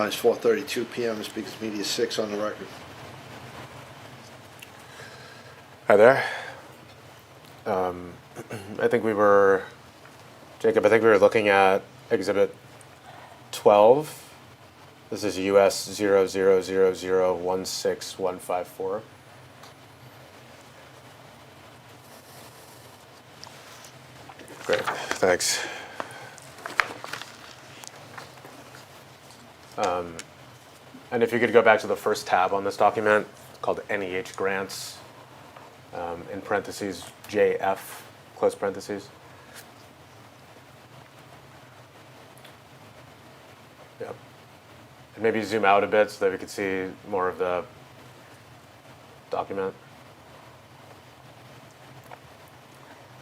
testifies 4:32 p.m. Speakers Media 6 on the record. Hi there. I think we were, Jacob, I think we were looking at Exhibit 12. This is US 000016154. Great, thanks. And if you could go back to the first tab on this document called NEH grants, in parentheses, JF, close parentheses. Yep. And maybe zoom out a bit so that we could see more of the document.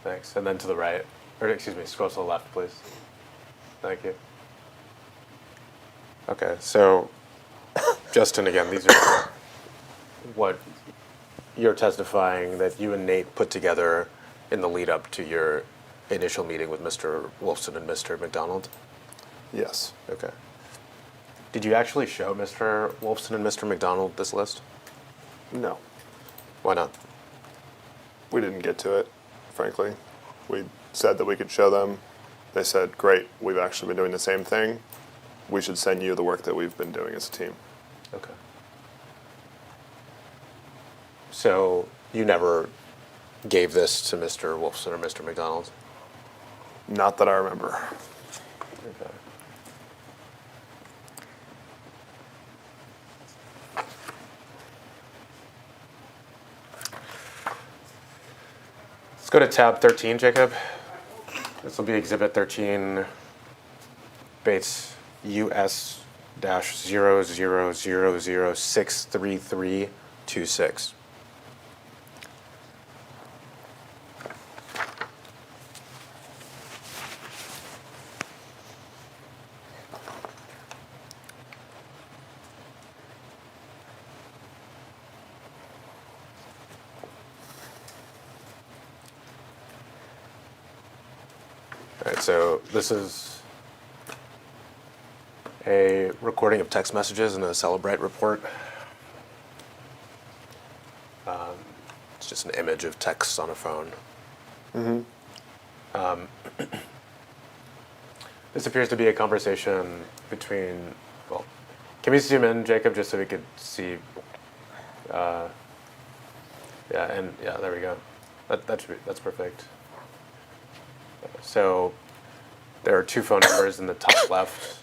Thanks. And then to the right, or excuse me, scroll to the left, please. Thank you. Okay, so Justin, again, these are what you're testifying that you and Nate put together in the lead up to your initial meeting with Mr. Wolfson and Mr. McDonald? Yes. Okay. Did you actually show Mr. Wolfson and Mr. McDonald this list? No. Why not? We didn't get to it, frankly. We said that we could show them. They said, great, we've actually been doing the same thing. We should send you the work that we've been doing as a team. Okay. So you never gave this to Mr. Wolfson or Mr. McDonald? Not that I remember. Okay. Let's go to tab 13, Jacob. This will be Exhibit 13, Bates US-000063326. All right, so this is a recording of text messages in a Celebrate report. It's just an image of text on a phone. Mm-hmm. This appears to be a conversation between, well, can we zoom in, Jacob, just so we could see? Yeah, there we go. That's perfect. So there are two phone numbers in the top left.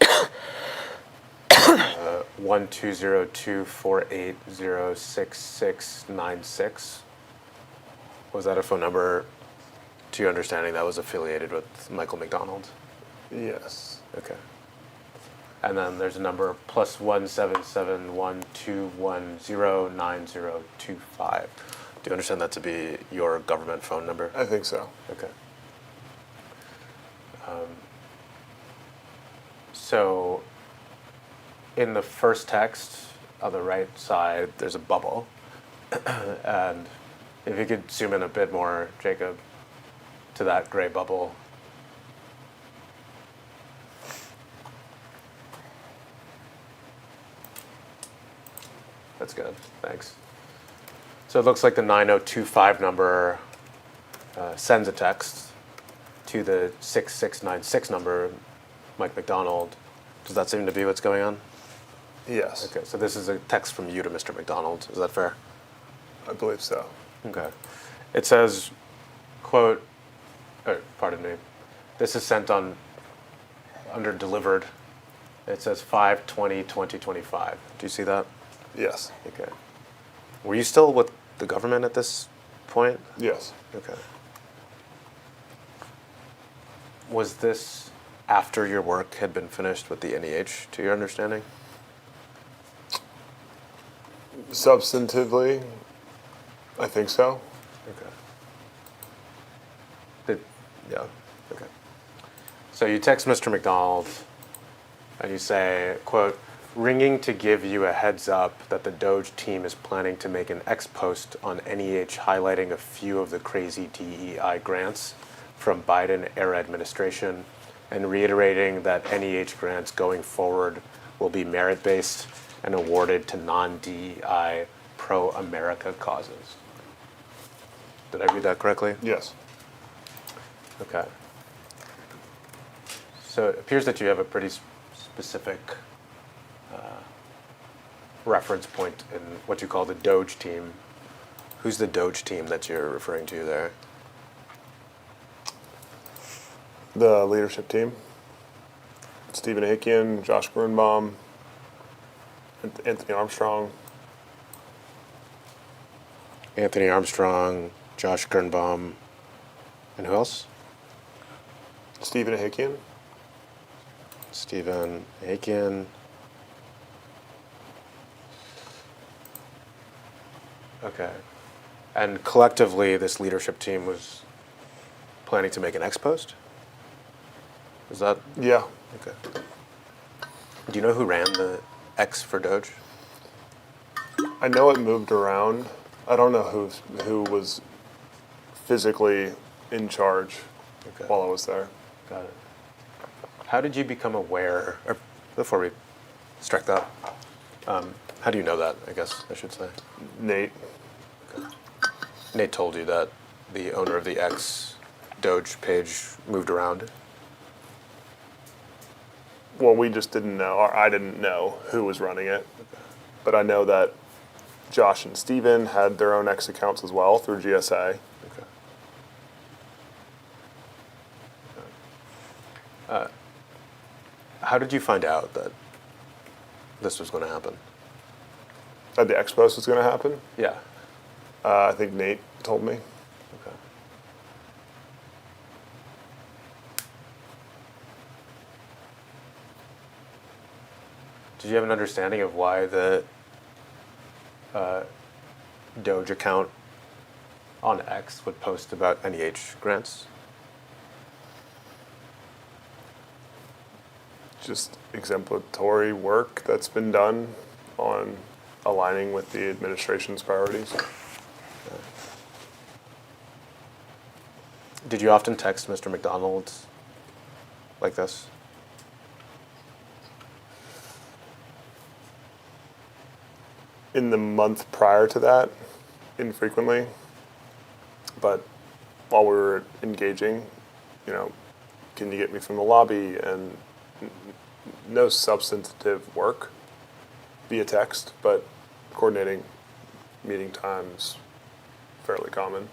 120248066696. Was that a phone number, to your understanding, that was affiliated with Michael McDonald? Yes. Okay. And then there's a number +17712109025. Do you understand that to be your government phone number? I think so. Okay. So in the first text on the right side, there's a bubble. And if you could zoom in a bit more, Jacob, to that gray bubble. That's good, thanks. So it looks like the 9025 number sends a text to the 6696 number, Mike McDonald. Does that seem to be what's going on? Yes. Okay, so this is a text from you to Mr. McDonald. Is that fair? I believe so. Okay. It says, quote, pardon me, this is sent on, under delivered. It says 5/20/2025. Do you see that? Yes. Okay. Were you still with the government at this point? Yes. Okay. Was this after your work had been finished with the NEH, to your understanding? Substantively, I think so. Okay. Yeah, okay. So you text Mr. McDonald and you say, quote, ringing to give you a heads up that the Doge team is planning to make an ex post on NEH highlighting a few of the crazy DEI grants from Biden era administration and reiterating that NEH grants going forward will be merit-based and awarded to non-DEI pro-America causes. Did I read that correctly? Yes. Okay. So it appears that you have a pretty specific reference point in what you call the Doge team. Who's the Doge team that you're referring to there? The leadership team. Stephen Ahikian, Josh Grunbaum, Anthony Armstrong. Anthony Armstrong, Josh Grunbaum, and who else? Stephen Ahikian. Stephen Aiken. Okay. And collectively, this leadership team was planning to make an X post? Is that? Yeah. Okay. Do you know who ran the X for Doge? I know it moved around. I don't know who was physically in charge Okay. while I was there. Got it. How did you become aware, or before we strike that, how do you know that, I guess I should say? Nate. Nate told you that the owner of the X Doge page moved around? Well, we just didn't know, or I didn't know who was running it. But I know that Josh and Steven had their own X accounts as well through GSA. Okay. How did you find out that this was going to happen? That the X post was going to happen. Yeah. I think Nate told me. Okay. Did you have an understanding of why the Doge account on X would post about NEH grants? Just exemplary work that's been done on aligning with the administration's priorities. Did you often text Mr. McDonald like this? In the month prior to that, infrequently. But while we were engaging, can you get me from the lobby? And no substantive work via text, but coordinating meeting times fairly common.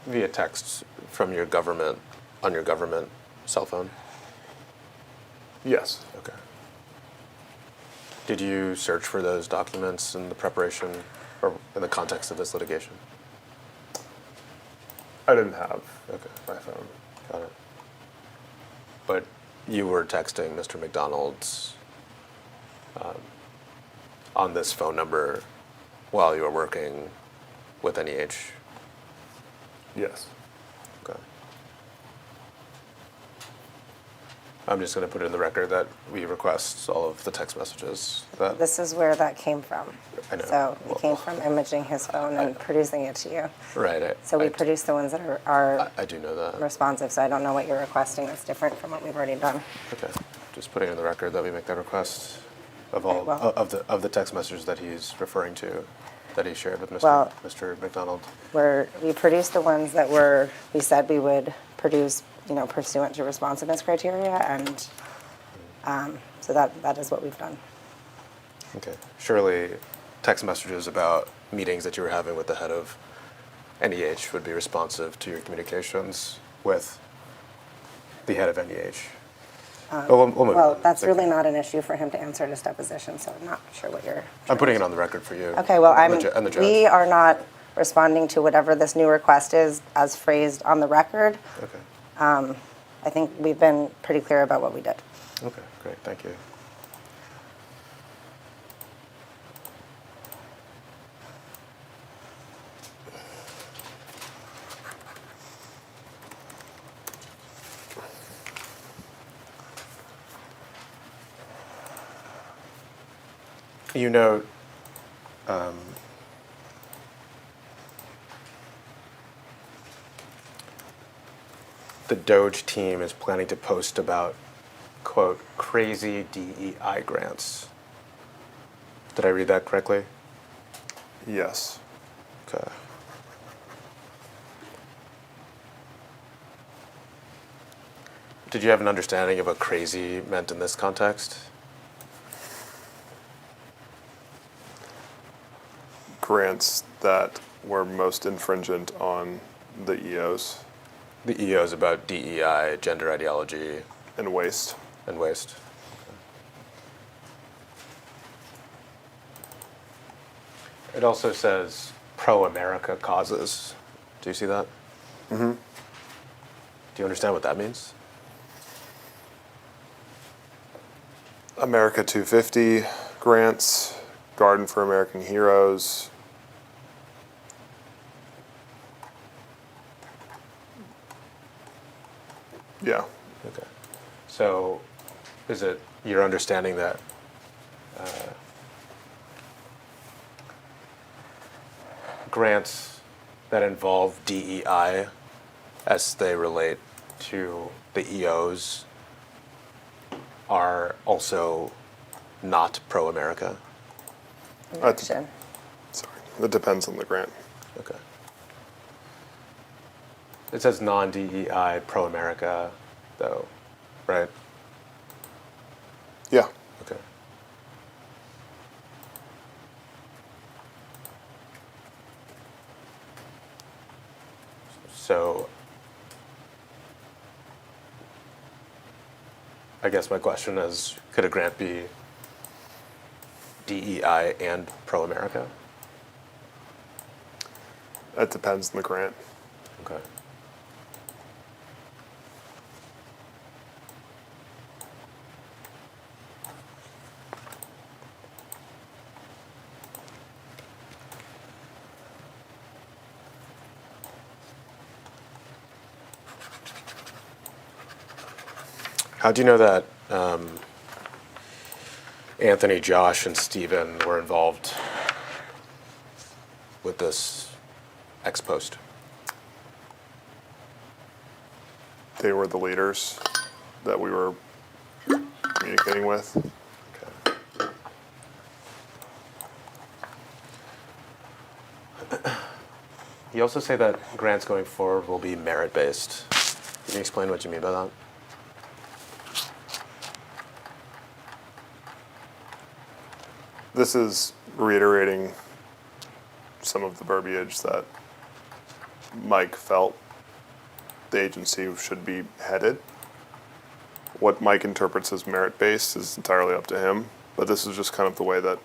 Via text from your government, on your government cell phone? Yes. Okay. Did you search for those documents in the preparation or in the context of this litigation? I didn't have Okay. my phone. Got it. But you were texting Mr. McDonald's on this phone number while you were working with NEH? Yes. Okay. I'm just going to put it in the record that we request all of the text messages that... This is where that came from. I know. So Well, it came from imaging his phone and producing it to you. Right. So we produced the ones that are I do know that. responsive, so I don't know what you're requesting that's different from what we've already done. Okay. Just putting in the record that we make that request of all Okay, well- of the text messages that he's referring to, that he shared with Well- Mr. McDonald. We produced the ones that we said we would produce, pursuant to responsiveness criteria, and so that is what we've done. Okay. Surely text messages about meetings that you were having with the head of NEH would be responsive to your communications with the head of NEH. We'll move Well, on. that's really not an issue for him to answer in his deposition, so I'm not sure what you're... I'm putting it on the record for you. Okay, well, and the judge. we are not responding to whatever this new request is as phrased on the record. Okay. I think we've been pretty clear about what we did. Okay, great. Thank you. You note the Doge team is planning to post about quote, crazy DEI grants. Did I read that correctly? Yes. Okay. Did you have an understanding of what crazy meant in this context? Grants that were most infringent on the EOs The EOs about DEI, gender ideology, and waste. and waste. It also says pro-America causes. Do you see that? Mm-hmm. Do you understand what that means? America 250 grants, Garden for American Heroes. Yeah. Okay. So is it your understanding that grants that involve DEI as they relate to the EOs are also not pro-America? Action. Sorry. It depends on the grant. Okay. It says non-DEI pro-America, though, right? Yeah. Okay. So, I guess my question is, could a grant be DEI and pro-America? That depends on the grant. Okay. How do you know that Anthony, Josh, and Steven were involved with this ex post? They were the leaders that we were communicating with. Okay. You also say that grants going forward will be merit-based. Can you explain what you mean by that? This is reiterating some of the verbiage that Mike felt the agency should be headed. What Mike interprets as merit-based is entirely up to him, but this is just kind of the way that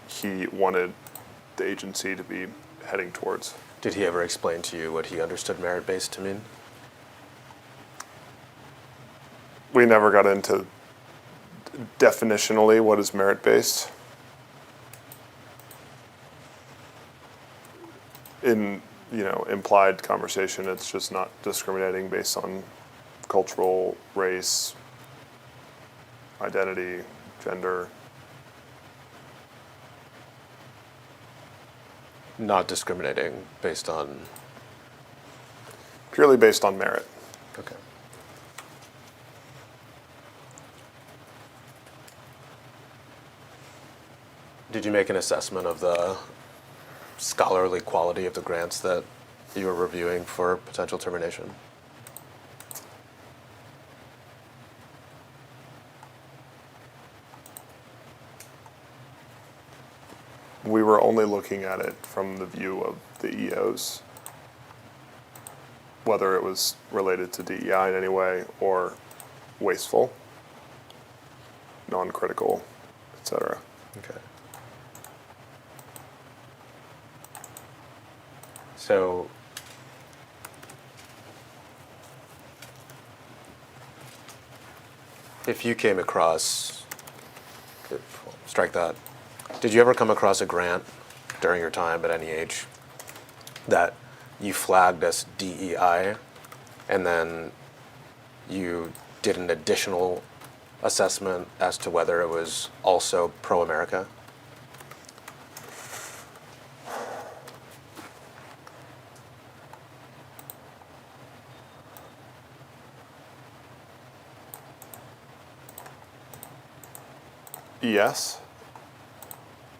he wanted the agency to be heading towards. Did he ever explain to you what he understood merit-based to mean? We never got into definitionally what is merit-based. In, implied conversation, it's just not discriminating based on cultural, race, identity, gender. Not discriminating based on... Purely based on merit. Okay. Did you make an assessment of the scholarly quality of the grants that you were reviewing for potential termination? We were only looking at it from the view of the EOs, whether it was related to DEI in any way or wasteful, non-critical, etc. Okay. So, if you came across, strike that, did you ever come across a grant during your time at NEH that you flagged as DEI and then you did an additional assessment as to whether it was also pro-America? Yes.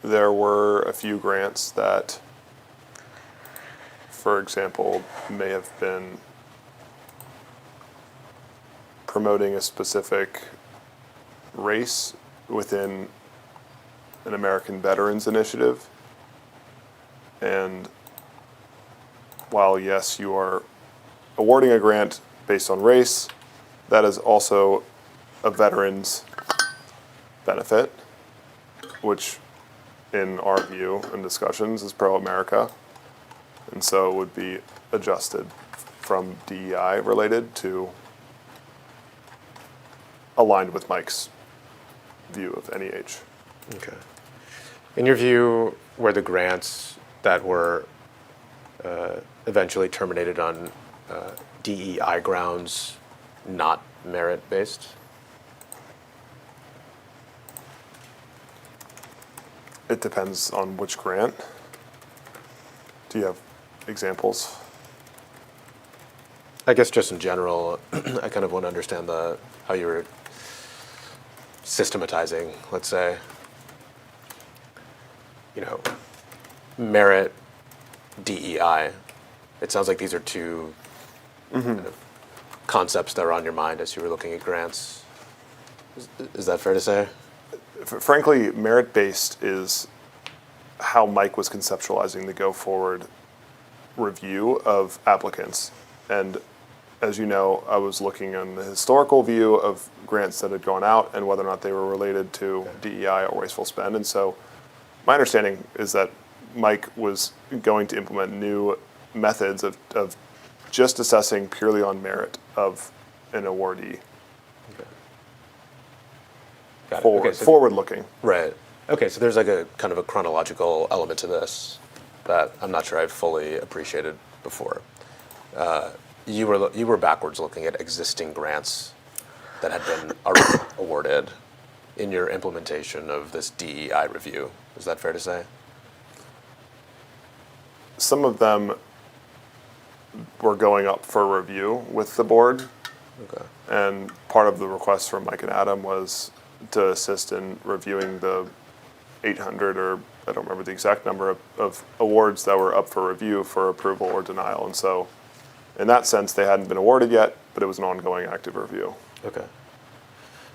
There were a few grants that, for example, may have been promoting a specific race within an American Veterans Initiative. And while, yes, you are awarding a grant based on race, that is also a veteran's benefit, which in our view and discussions is pro-America. And so it would be adjusted from DEI related to aligned with Mike's view of NEH. Okay. In your view, were the grants that were eventually terminated on DEI grounds not merit-based? It depends on which grant. Do you have examples? I guess just in general, I kind of want to understand how you were systematizing, let's say, merit, DEI. It sounds like these are two kind of concepts that were on your mind as you were looking at grants. Is that fair to say? Frankly, merit-based is how Mike was conceptualizing the go-forward review of applicants. And as you know, I was looking on the historical view of grants that had gone out and whether or not they were related to DEI or wasteful spend. And so my understanding is that Mike was going to implement new methods of just assessing purely on merit of an awardee. Okay. Got it. Okay, so Forward-looking. Right. Okay, so there's like a kind of a chronological element to this that I'm not sure I've fully appreciated before. You were backwards looking at existing grants that had been already awarded in your implementation of this DEI review. Is that fair to say? Some of them were going up for review with the board. Okay. And part of the request from Mike and Adam was to assist in reviewing the 800, or I don't remember the exact number, of awards that were up for review for approval or denial. And so in that sense, they hadn't been awarded yet, but it was an ongoing active review. Okay.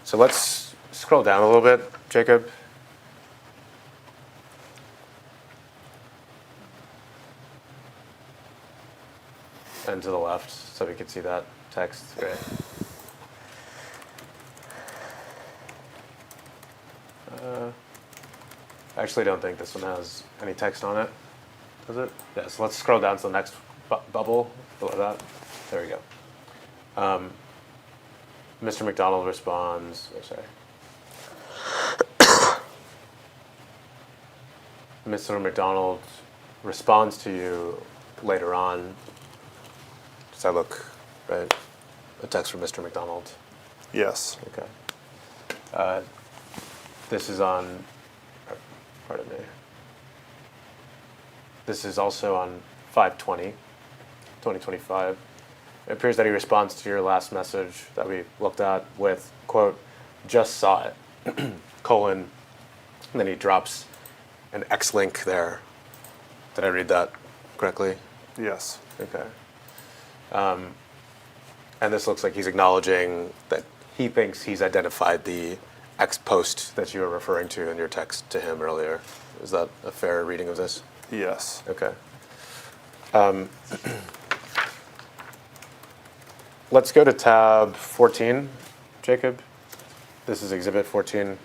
So let's scroll down a little bit, Jacob. And to the left, so we can see that text. Great. I actually don't think this one has any text on it, does it? Yeah, so let's scroll down to the next bubble below that. There we go. Mr. McDonald responds, Mr. McDonald responds to you later on. Does that look right? A text from Mr. McDonald. Yes. Okay. This is on, pardon me. This is also on 5/20/2025. It appears that he responds to your last message that we looked at with, quote, just saw it, colon, and then he drops an X link there. Did I read that correctly? Yes. Okay. And this looks like he's acknowledging that he thinks he's identified the X post that you were referring to in your text to him earlier. Is that a fair reading of this? Yes. Okay. Let's go to tab 14, Jacob. This is exhibit 14.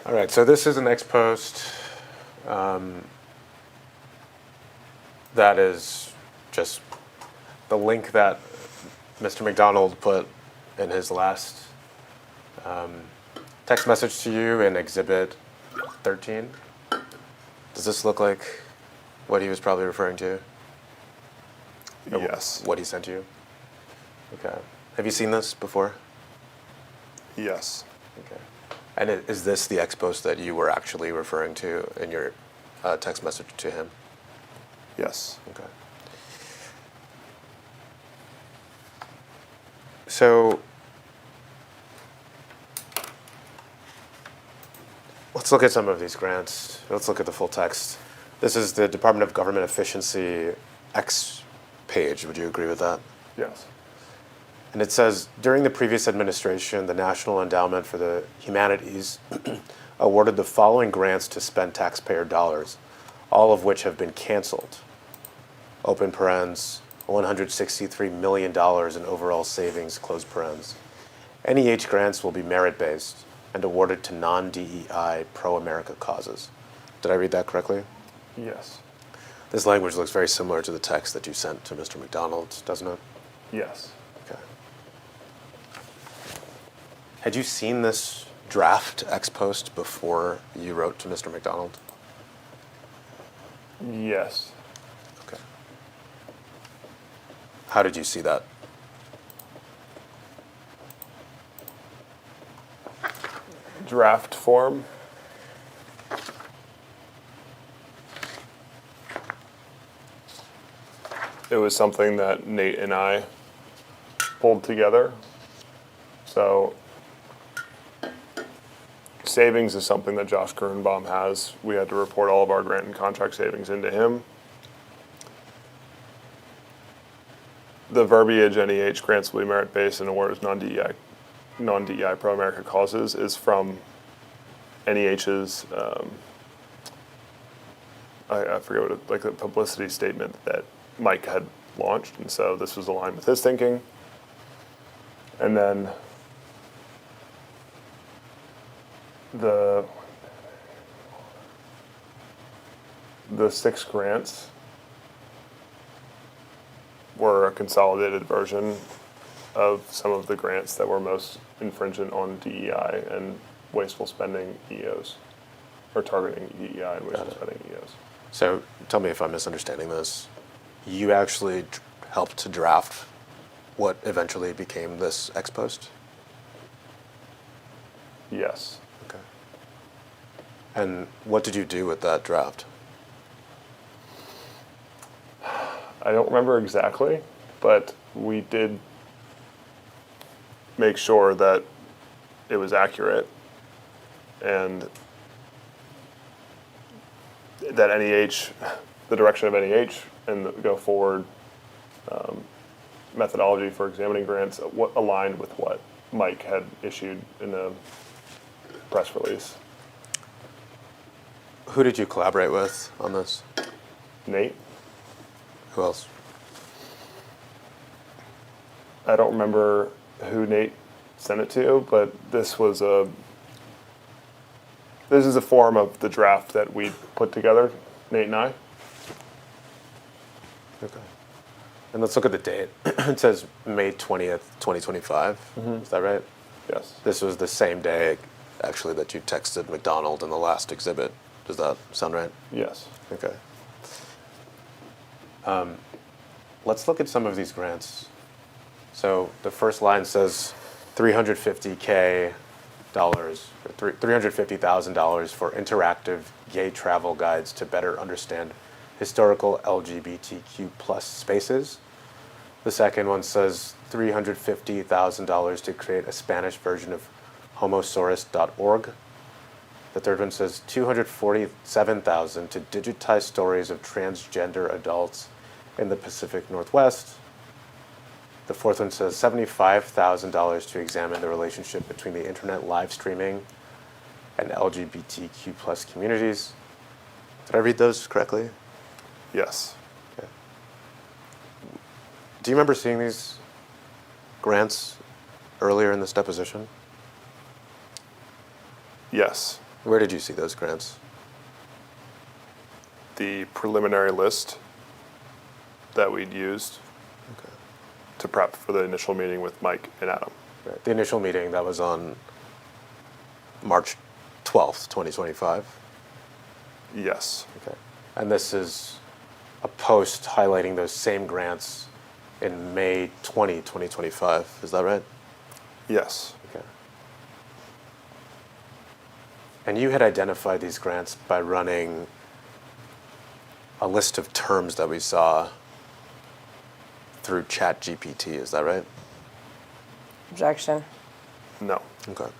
All right, so this is an ex post that is just the link that Mr. McDonald put in his last text message to you in exhibit 13. Does this look like what he was probably referring to? Or Yes. What he sent you? Okay. Have you seen this before? Yes. Okay. And is this the ex post that you were actually referring to in your text message to him? Yes. Okay. So let's look at some of these grants. Let's look at the full text. This is the Department of Government Efficiency X page. Would you agree with that? Yes. And it says, during the previous administration, the National Endowment for the Humanities awarded the following grants to spend taxpayer dollars, all of which have been canceled. Open parens, $163 million in overall savings, close parens. NEH grants will be merit-based and awarded to non-DEI pro-America causes. Did I read that correctly? Yes. This language looks very similar to the text that you sent to Mr. McDonald, doesn't it? Yes. Okay. Had you seen this draft ex post before you wrote to Mr. McDonald? Yes. Okay. How did you see that? Draft form. It was something that Nate and I pulled together. So savings is something that Josh Grunbaum has. We had to report all of our grant and contract savings into him. The verbiage NEH grants will be merit-based and awarded non-DEI pro-America causes is from NEH's, I forget what like the publicity statement that Mike had launched, and so this was aligned with his thinking. And then the 6 grants were a consolidated version of some of the grants that were most infringent on DEI and wasteful spending EOs, or targeting DEI and wasteful spending EOs. So tell me if I'm misunderstanding this. You actually helped to draft what eventually became this ex post? Yes. Okay. And what did you do with that draft? I don't remember exactly, but we did make sure that it was accurate and that NEH, the direction of NEH and the go forward methodology for examining grants aligned with what Mike had issued in a press release. Who did you collaborate with on this? Nate? Who else? I don't remember who Nate sent it to, but this is a form of the draft that we put together, Nate and I. Okay. And let's look at the date. It says May 20th, 2025. Is that right? Yes. This was the same day, actually, that you texted McDonald in the last exhibit. Does that sound right? Yes. Okay. Let's look at some of these grants. So the first line says $350,000 or $350,000 for interactive gay travel guides to better understand historical LGBTQ plus spaces. The second one says $350,000 to create a Spanish version of homosaurus.org. The third one says $247,000 to digitize stories of transgender adults in the Pacific Northwest. The fourth one says $75,000 to examine the relationship between the internet live streaming and LGBTQ plus communities. Did I read those correctly? Yes. Okay. Do you remember seeing these grants earlier in this deposition? Yes. Where did you see those grants? The preliminary list that we'd used to prep for the initial meeting with Mike and Adam. Right. The initial meeting, that was on March 12th, 2025. Yes. Okay. And this is a post highlighting those same grants in May 2025. Is that right? Yes. Okay. And you had identified these grants by running a list of terms that we saw through ChatGPT. Is that right? Objection. No. Okay.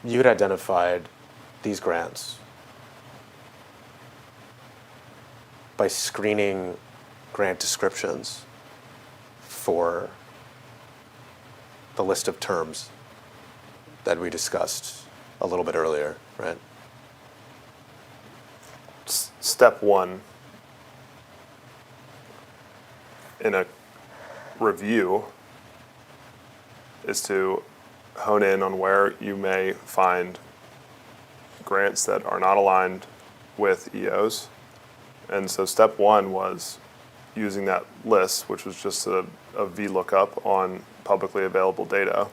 You had identified these grants by screening grant descriptions for the list of terms that we discussed a little bit earlier, right? Step one in a review is to hone in on where you may find grants that are not aligned with EOs. And so step one was using that list, which was just a VLOOKUP on publicly available data.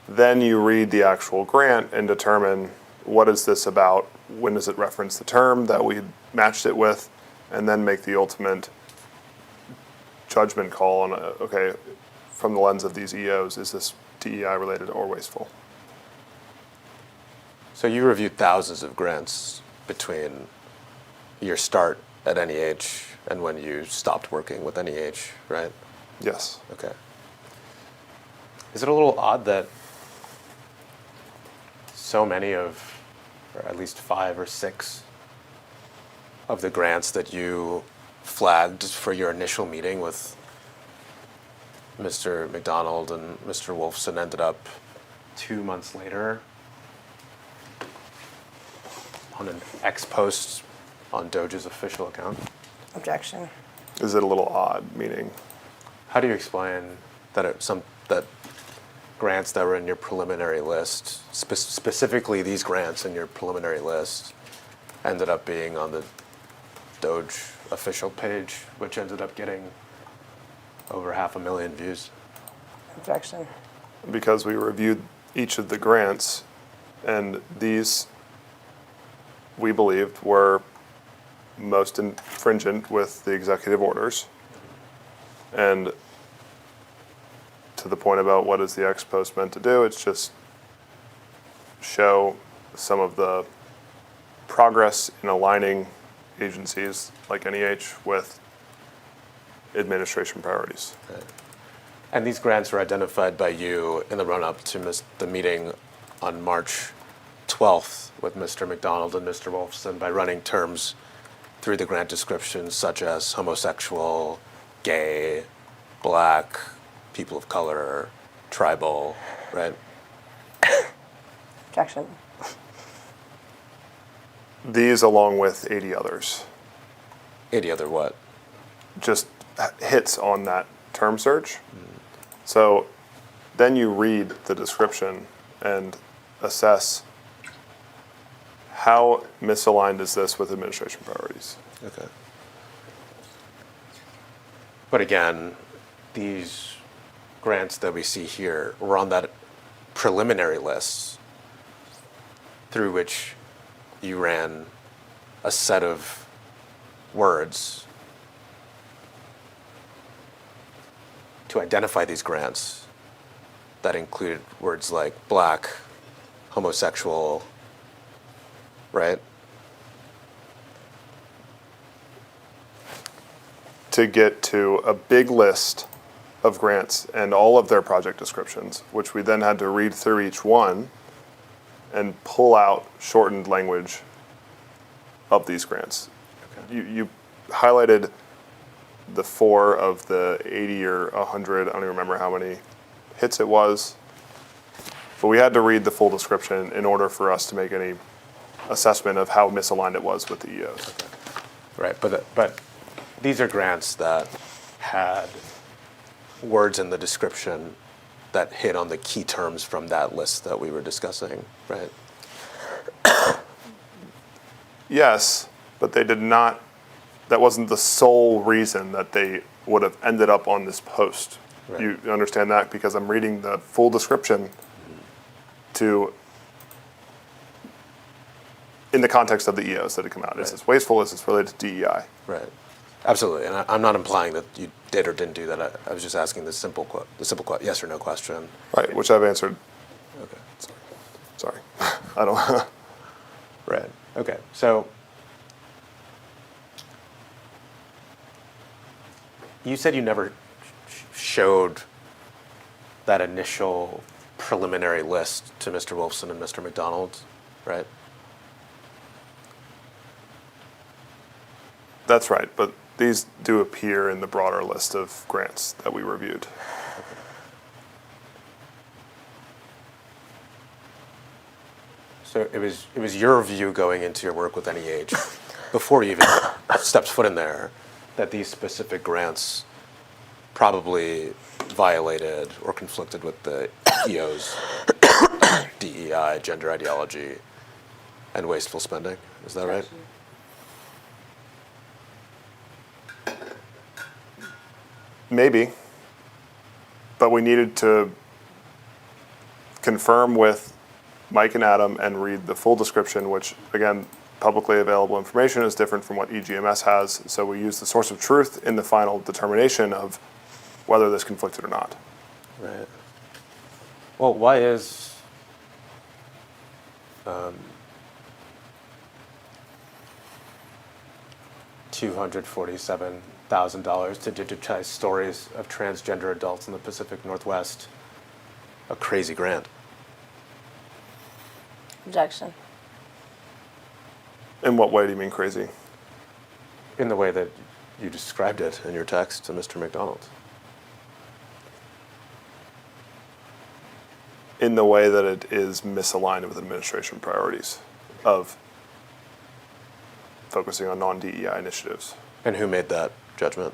Then you read the actual grant and determine what is this about, when does it reference the term that we matched it with, and then make the ultimate judgment call on, okay, from the lens of these EOs, is this DEI related or wasteful? So you reviewed thousands of grants between your start at NEH and when you stopped working with NEH, right? Yes. Okay. Is it a little odd that so many of, or at least 5 or 6 of the grants that you flagged for your initial meeting with Mr. McDonald and Mr. Wolfson ended up 2 months later on an ex post on Doge's official account? Objection. Is it a little odd, meaning? How do you explain that that grants that were in your preliminary list, specifically these grants in your preliminary list, ended up being on the Doge official page, which ended up getting over 500,000 views? Objection. Because we reviewed each of the grants, and these, we believed, were most infringent with the executive orders. And to the point about what is the ex post meant to do, it's just show some of the progress in aligning agencies like NEH with administration priorities. Okay. And these grants were identified by you in the run-up to the meeting on March 12th with Mr. McDonald and Mr. Wolfson by running terms through the grant descriptions such as homosexual, gay, black, people of color, tribal, right? Objection. These, along with 80 others, 80 other what? just hits on that term search. So then you read the description and assess how misaligned is this with administration priorities. Okay. But again, these grants that we see here were on that preliminary list through which you ran a set of words to identify these grants that included words like black, homosexual, right? To get to a big list of grants and all of their project descriptions, which we then had to read through each one and pull out shortened language of these grants. Okay. You highlighted the 4 of the 80 or 100, I don't even remember how many hits it was, but we had to read the full description in order for us to make any assessment of how misaligned it was with the EOs. Okay. Right, but these are grants that had words in the description that hit on the key terms from that list that we were discussing, right? Yes, but they did not, that wasn't the sole reason that they would have ended up on this post. Right. You understand that? Because I'm reading the full description to in the context of the EOs that had come out. Is this wasteful? Is this related to DEI? Right. Absolutely. And I'm not implying that you did or didn't do that. I was just asking the simple yes or no question. Right, which I've answered. Okay. Sorry. I don't. Right. Okay. So you said you never showed that initial preliminary list to Mr. Wolfson and Mr. McDonald, right? That's right, but these do appear in the broader list of grants that we reviewed. So it was your view going into your work with NEH, before you even stepped foot in there, that these specific grants probably violated or conflicted with the EO's DEI, gender ideology, and wasteful spending. Is that right? Maybe, but we needed to confirm with Mike and Adam and read the full description, which, again, publicly available information is different from what EGMS has. So we used the source of truth in the final determination of whether this conflicted or not. Right. Well, why is $247,000 to digitize stories of transgender adults in the Pacific Northwest a crazy grant? Objection. In what way do you mean crazy? In the way that you described it in your text to Mr. McDonald. In the way that it is misaligned with administration priorities of focusing on non-DEI initiatives. And who made that judgment?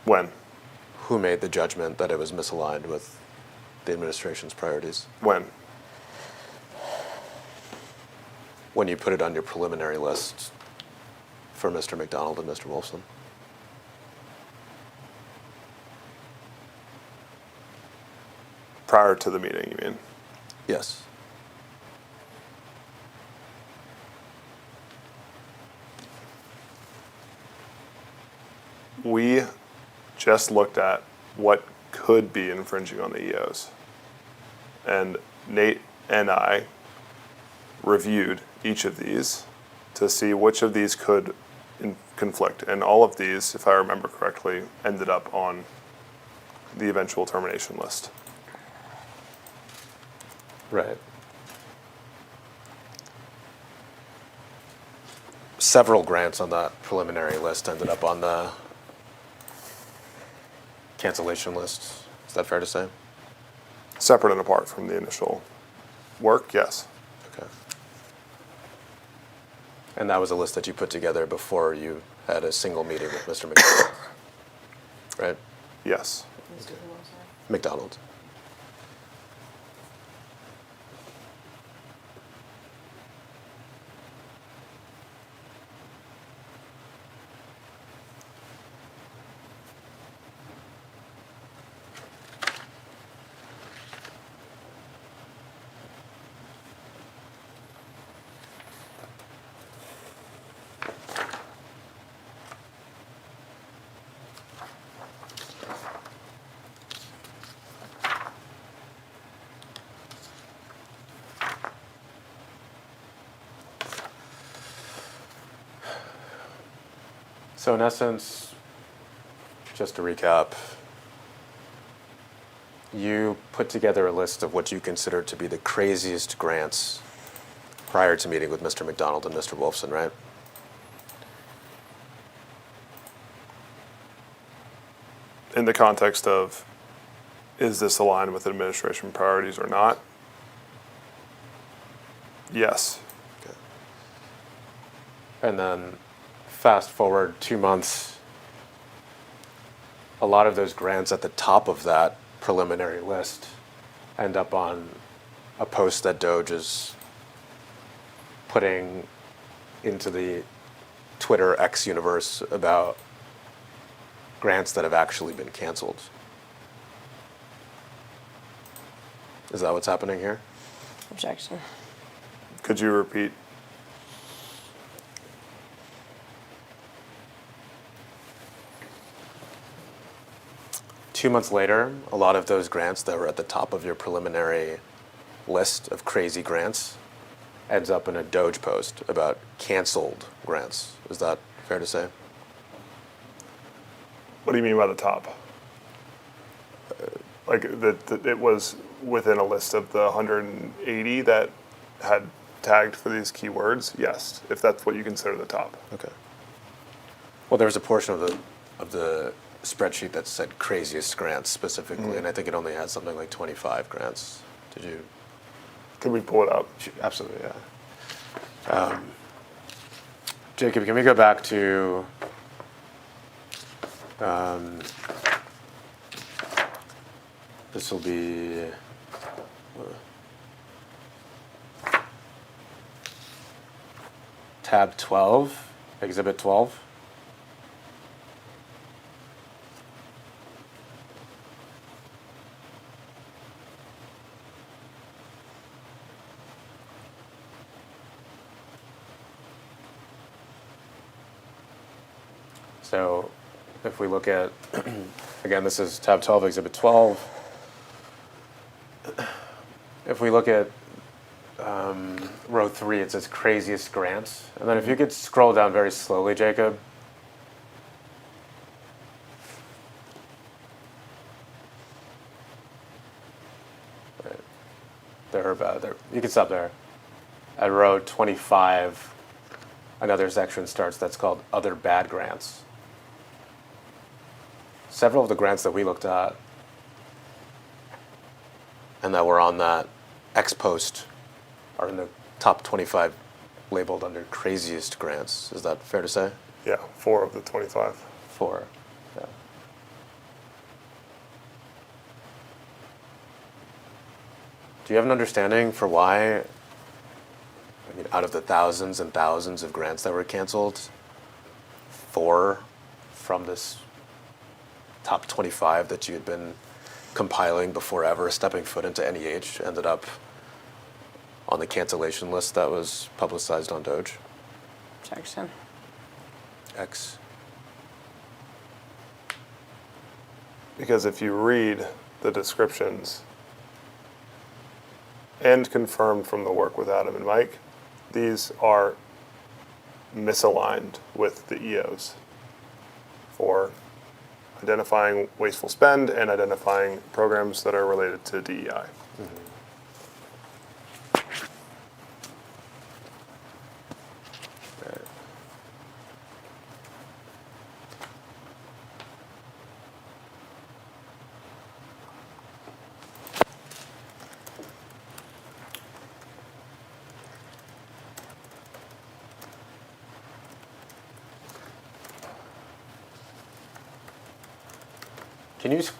When? Who made the judgment that it was misaligned with the administration's priorities? When? When you put it on your preliminary list for Mr. McDonald and Mr. Wolfson? Prior to the meeting, you mean? Yes. We just looked at what could be infringing on the EOs. And Nate and I reviewed each of these to see which of these could conflict. And all of these, if I remember correctly, ended up on the eventual termination list. Right. Several grants on that preliminary list ended up on the cancellation list. Is that fair to say? Separate and apart from the initial work, yes. Okay. And that was a list that you put together before you had a single meeting with Mr. McDonald, right? Yes. McDonald. So in essence, just to recap, you put together a list of what you consider to be the craziest grants prior to meeting with Mr. McDonald and Mr. Wolfson, right? In the context of, is this aligned with administration priorities or not? Yes. Okay. And then fast forward 2 months, a lot of those grants at the top of that preliminary list end up on a post that Doge is putting into the Twitter X universe about grants that have actually been canceled. Is that what's happening here? Objection. Could you repeat? Two months later, a lot of those grants that were at the top of your preliminary list of crazy grants ends up in a Doge post about canceled grants. Is that fair to say? What do you mean by the top? Like that it was within a list of the 180 that had tagged for these keywords? Yes, if that's what you consider the top. Okay. Well, there was a portion of the spreadsheet that said craziest grants specifically, and I think it only had something like 25 grants. Did you? Could we pull it up? Absolutely, yeah. Jacob, can we go back to this will be tab 12, exhibit 12. So if we look at, again, this is tab 12, exhibit 12. If we look at row 3, it says craziest grants. And then if you could scroll down very slowly, Jacob. You can stop there. At row 25, another section starts that's called other bad grants. Several of the grants that we looked at and that were on that X post are in the top 25 labeled under craziest grants. Is that fair to say? Yeah, 4 of the 25. 4, yeah. Do you have an understanding for why, I mean, out of the thousands and thousands of grants that were canceled, 4 from this top 25 that you had been compiling before ever stepping foot into NEH ended up on the cancellation list that was publicized on Doge? Objection. X. Because if you read the descriptions and confirmed from the work with Adam and Mike, these are misaligned with the EOs for identifying wasteful spend and identifying programs that are related to DEI.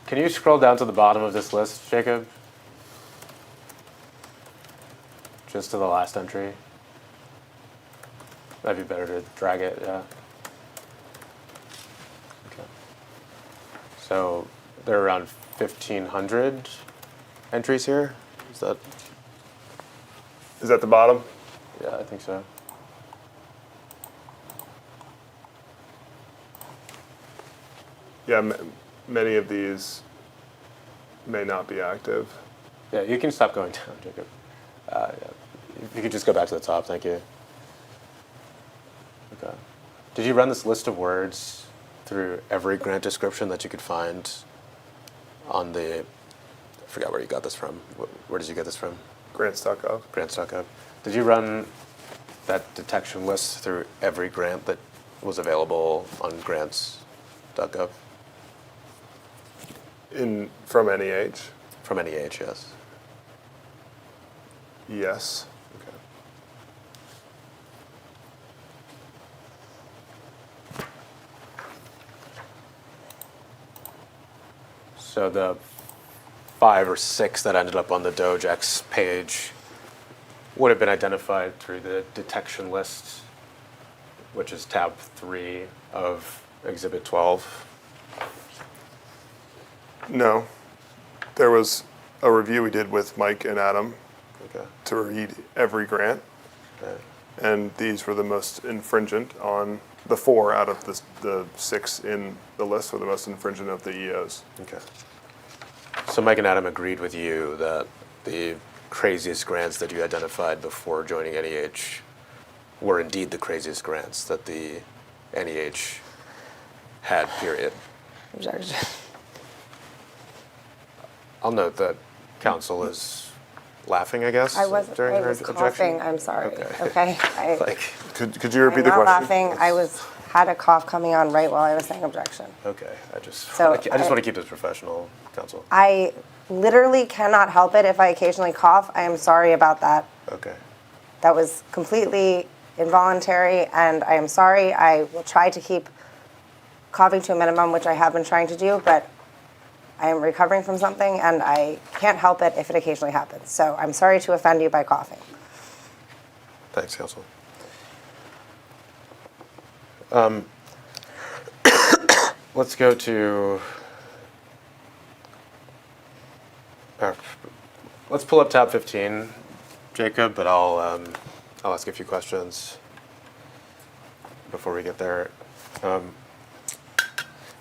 Can you scroll down to the bottom of this list, Jacob? Just to the last entry. Might be better to drag it, yeah. Okay. So there are around 1,500 entries here. Is that? Is that the bottom? Yeah, I think so. Yeah, many of these may not be active. Yeah, you can stop going down, Jacob. Yeah. If you could just go back to the top, thank you. Okay. Did you run this list of words through every grant description that you could find on the, I forgot where you got this from. Where did you get this from? Grants.gov. Grants.gov. Did you run that detection list through every grant that was available on grants.gov? From NEH? From NEH, yes. Yes. Okay. So the 5 or 6 that ended up on the DogeX page would have been identified through the detection list, which is tab 3 of Exhibit 12. No. There was a review we did with Mike and Adam Okay. to read every grant, And these were the most infringent on the 4 out of the 6 in the list were the most infringent of the EOs. Okay. So Mike and Adam agreed with you that the craziest grants that you identified before joining NEH were indeed the craziest grants that the NEH had, period. Objection. I'll note that counsel is laughing, I guess, I was her coughing. objection. I'm sorry. Okay. Okay. Like, Could you repeat I'm the not question? laughing. Had a cough coming on right while I was saying objection. okay, I just So want to keep this professional, counsel. I literally cannot help it if I occasionally cough. I am sorry about that. Okay. That was completely involuntary, and I am sorry. I will try to keep coughing to a minimum, which I have been trying to do, but I am recovering from something, and I can't help it if it occasionally happens. So I'm sorry to offend you by coughing. Thanks, counsel. Let's go to. Let's pull up tab 15, Jacob, but I'll ask a few questions before we get there.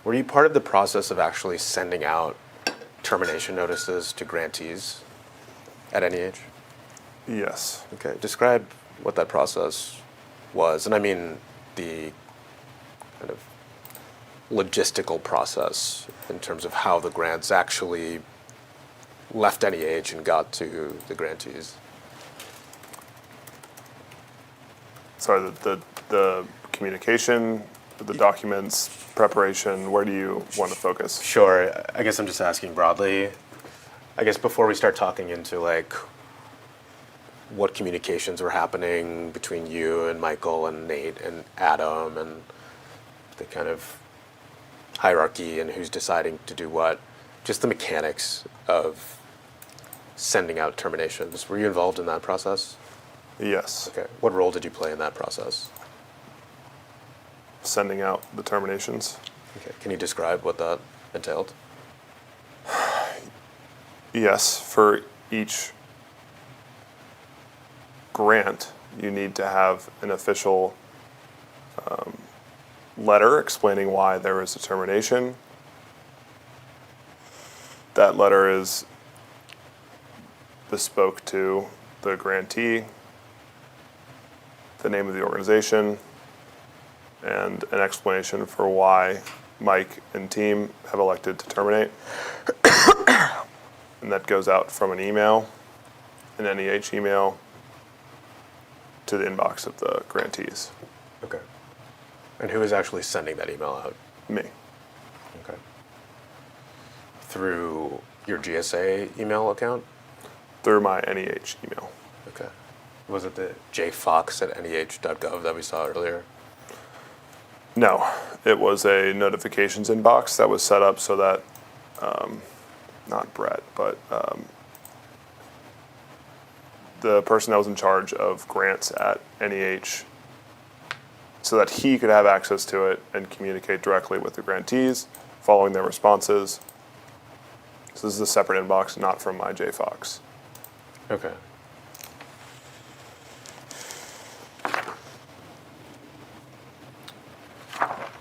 Were you part of the process of actually sending out termination notices to grantees at NEH? Yes. Okay, describe what that process was, and I mean the kind of logistical process in terms of how the grants actually left NEH and got to the grantees. Sorry, the communication, the documents, preparation, where do you want to focus? Sure, I guess I'm just asking broadly. I guess before we start talking into like what communications were happening between you and Michael and Nate and Adam and the kind of hierarchy and who's deciding to do what, just the mechanics of sending out terminations. Were you involved in that process? Yes. Okay. What role did you play in that process? Sending out the terminations. Okay. Can you describe what that entailed? Yes, for each grant, you need to have an official letter explaining why there is a termination. That letter is bespoke to the grantee, the name of the organization, and an explanation for why Mike and team have elected to terminate. And that goes out from an email, an NEH email, to the inbox of the grantees. Okay. And who is actually sending that email out? Me. Okay. Through your GSA email account? Through my NEH email. Okay. Was it the jfox@neh.gov that we saw earlier? No, it was a notifications inbox that was set up so that, not Brett, but the person that was in charge of grants at NEH, so that he could have access to it and communicate directly with the grantees, following their responses. So this is a separate inbox, not from my JFox. Okay.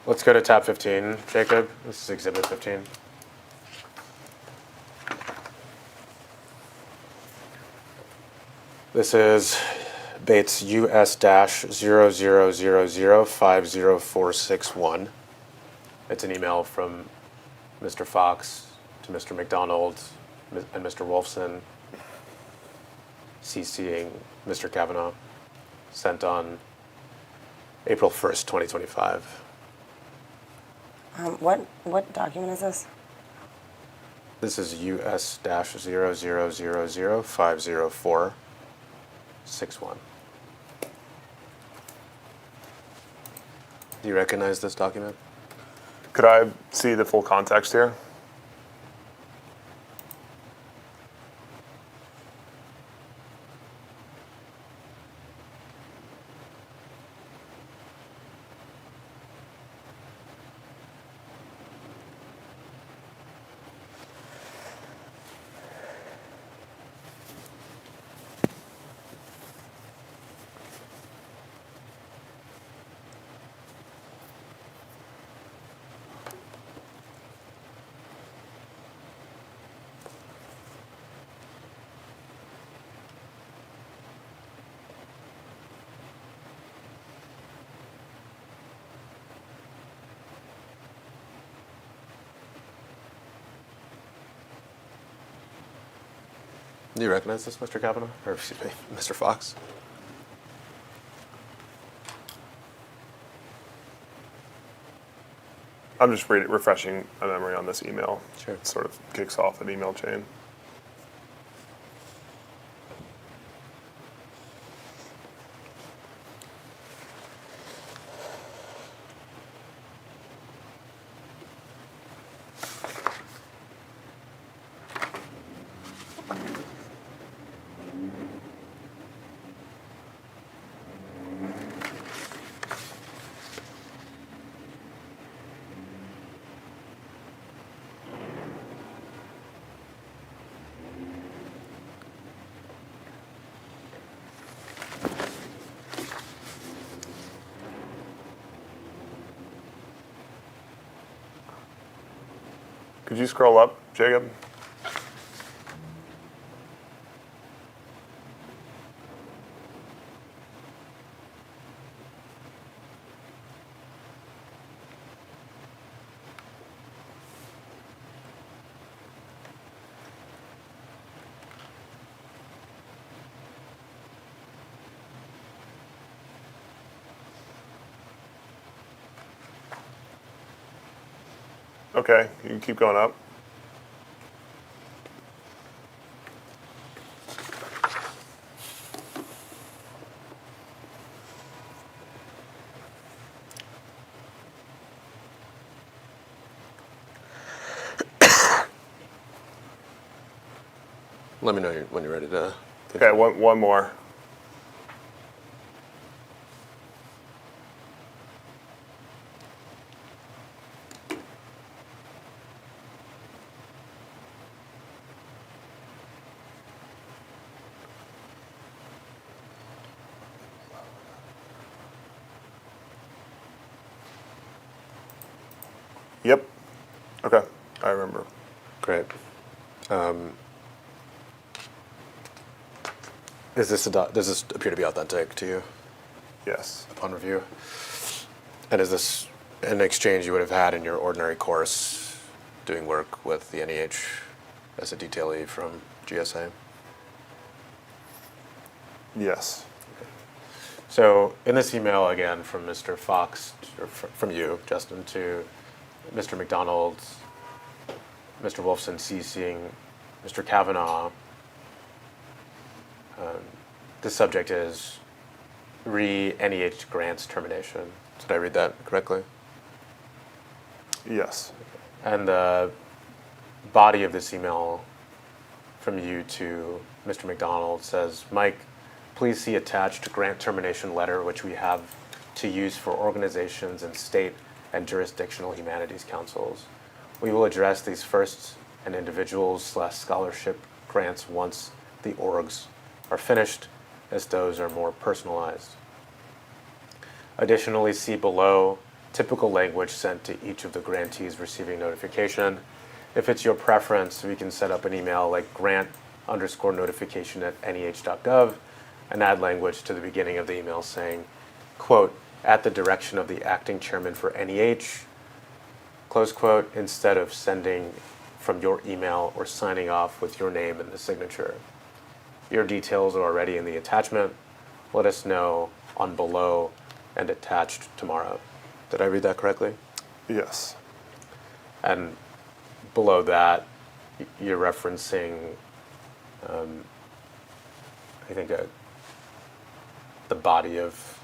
Let's go to tab 15, Jacob. This is exhibit 15. This is Bates US-0000504661. It's an email from Mr. Fox to Mr. McDonald and Mr. Wolfson, CCing Mr. Kavanaugh, sent on April 1st, 2025. What document is this? This is US-0000504661. Do you recognize this document? Could I see the full context here? Do you recognize this, Mr. Kavanaugh? Or, excuse me, Mr. Fox? I'm just refreshing a memory on this email. Sure. It sort of kicks off an email chain. Could you scroll up, Jacob? Okay, you can keep going up. Let me know when you're ready to. Okay, one more. Yep. Okay, I remember. Great. Does this appear to be authentic to you Yes. upon review? And is this an exchange you would have had in your ordinary course doing work with the NEH as a detailee from GSA? Yes. So in this email, again, from Mr. Fox, or from you, Justin, to Mr. McDonald, Mr. Wolfson CCing Mr. Kavanaugh, the subject is NEH grants termination. Did I read that correctly? Yes. And the body of this email from you to Mr. McDonald says, Mike, please see attached grant termination letter which we have to use for organizations and state and jurisdictional humanities councils. We will address these first and individuals/scholarship grants once the orgs are finished, as those are more personalized. Additionally, see below typical language sent to each of the grantees receiving notification. If it's your preference, we can set up an email like grant_notification@nih.gov and add language to the beginning of the email saying, quote, at the direction of the acting chairman for NEH, close quote, instead of sending from your email or signing off with your name in the signature. Your details are already in the attachment. Let us know on below and attached tomorrow. Did I read that correctly? Yes. And below that, you're referencing, I think, the body of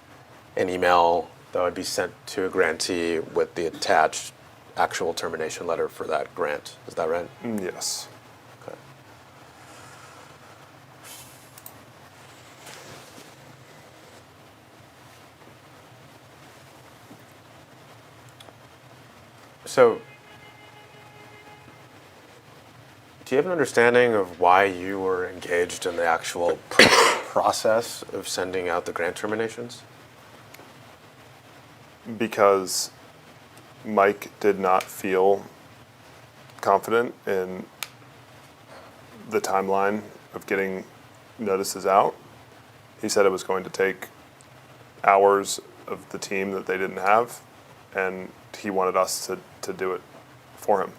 an email that would be sent to a grantee with the attached actual termination letter for that grant. Is that right? Yes. Okay. So, do you have an understanding of why you were engaged in the actual process of sending out the grant terminations? Because Mike did not feel confident in the timeline of getting notices out. He said it was going to take hours of the team that they didn't have, and he wanted us to do it for him.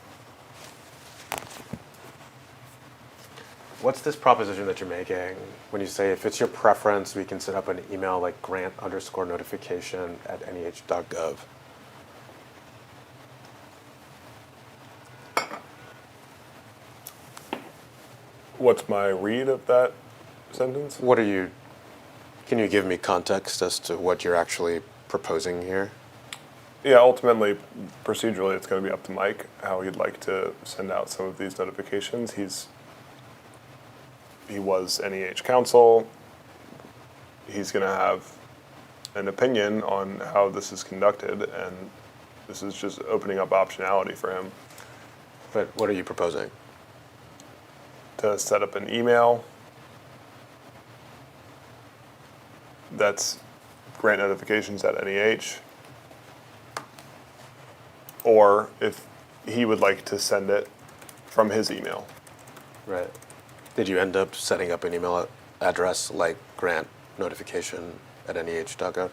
What's this proposition that you're making when you say if it's your preference, we can set up an email like grant_notification@NEH.gov? What's my read of that sentence? Can you give me context as to what you're actually proposing here? Yeah, ultimately, procedurally, it's going to be up to Mike how he'd like to send out some of these notifications. He was NEH counsel. He's going to have an opinion on how this is conducted, and this is just opening up optionality for him But what are you proposing? to set up an email that's grant notifications at NEH, or if he would like to send it from his email. Right. Did you end up setting up an email address like grant_notification@NEH.gov?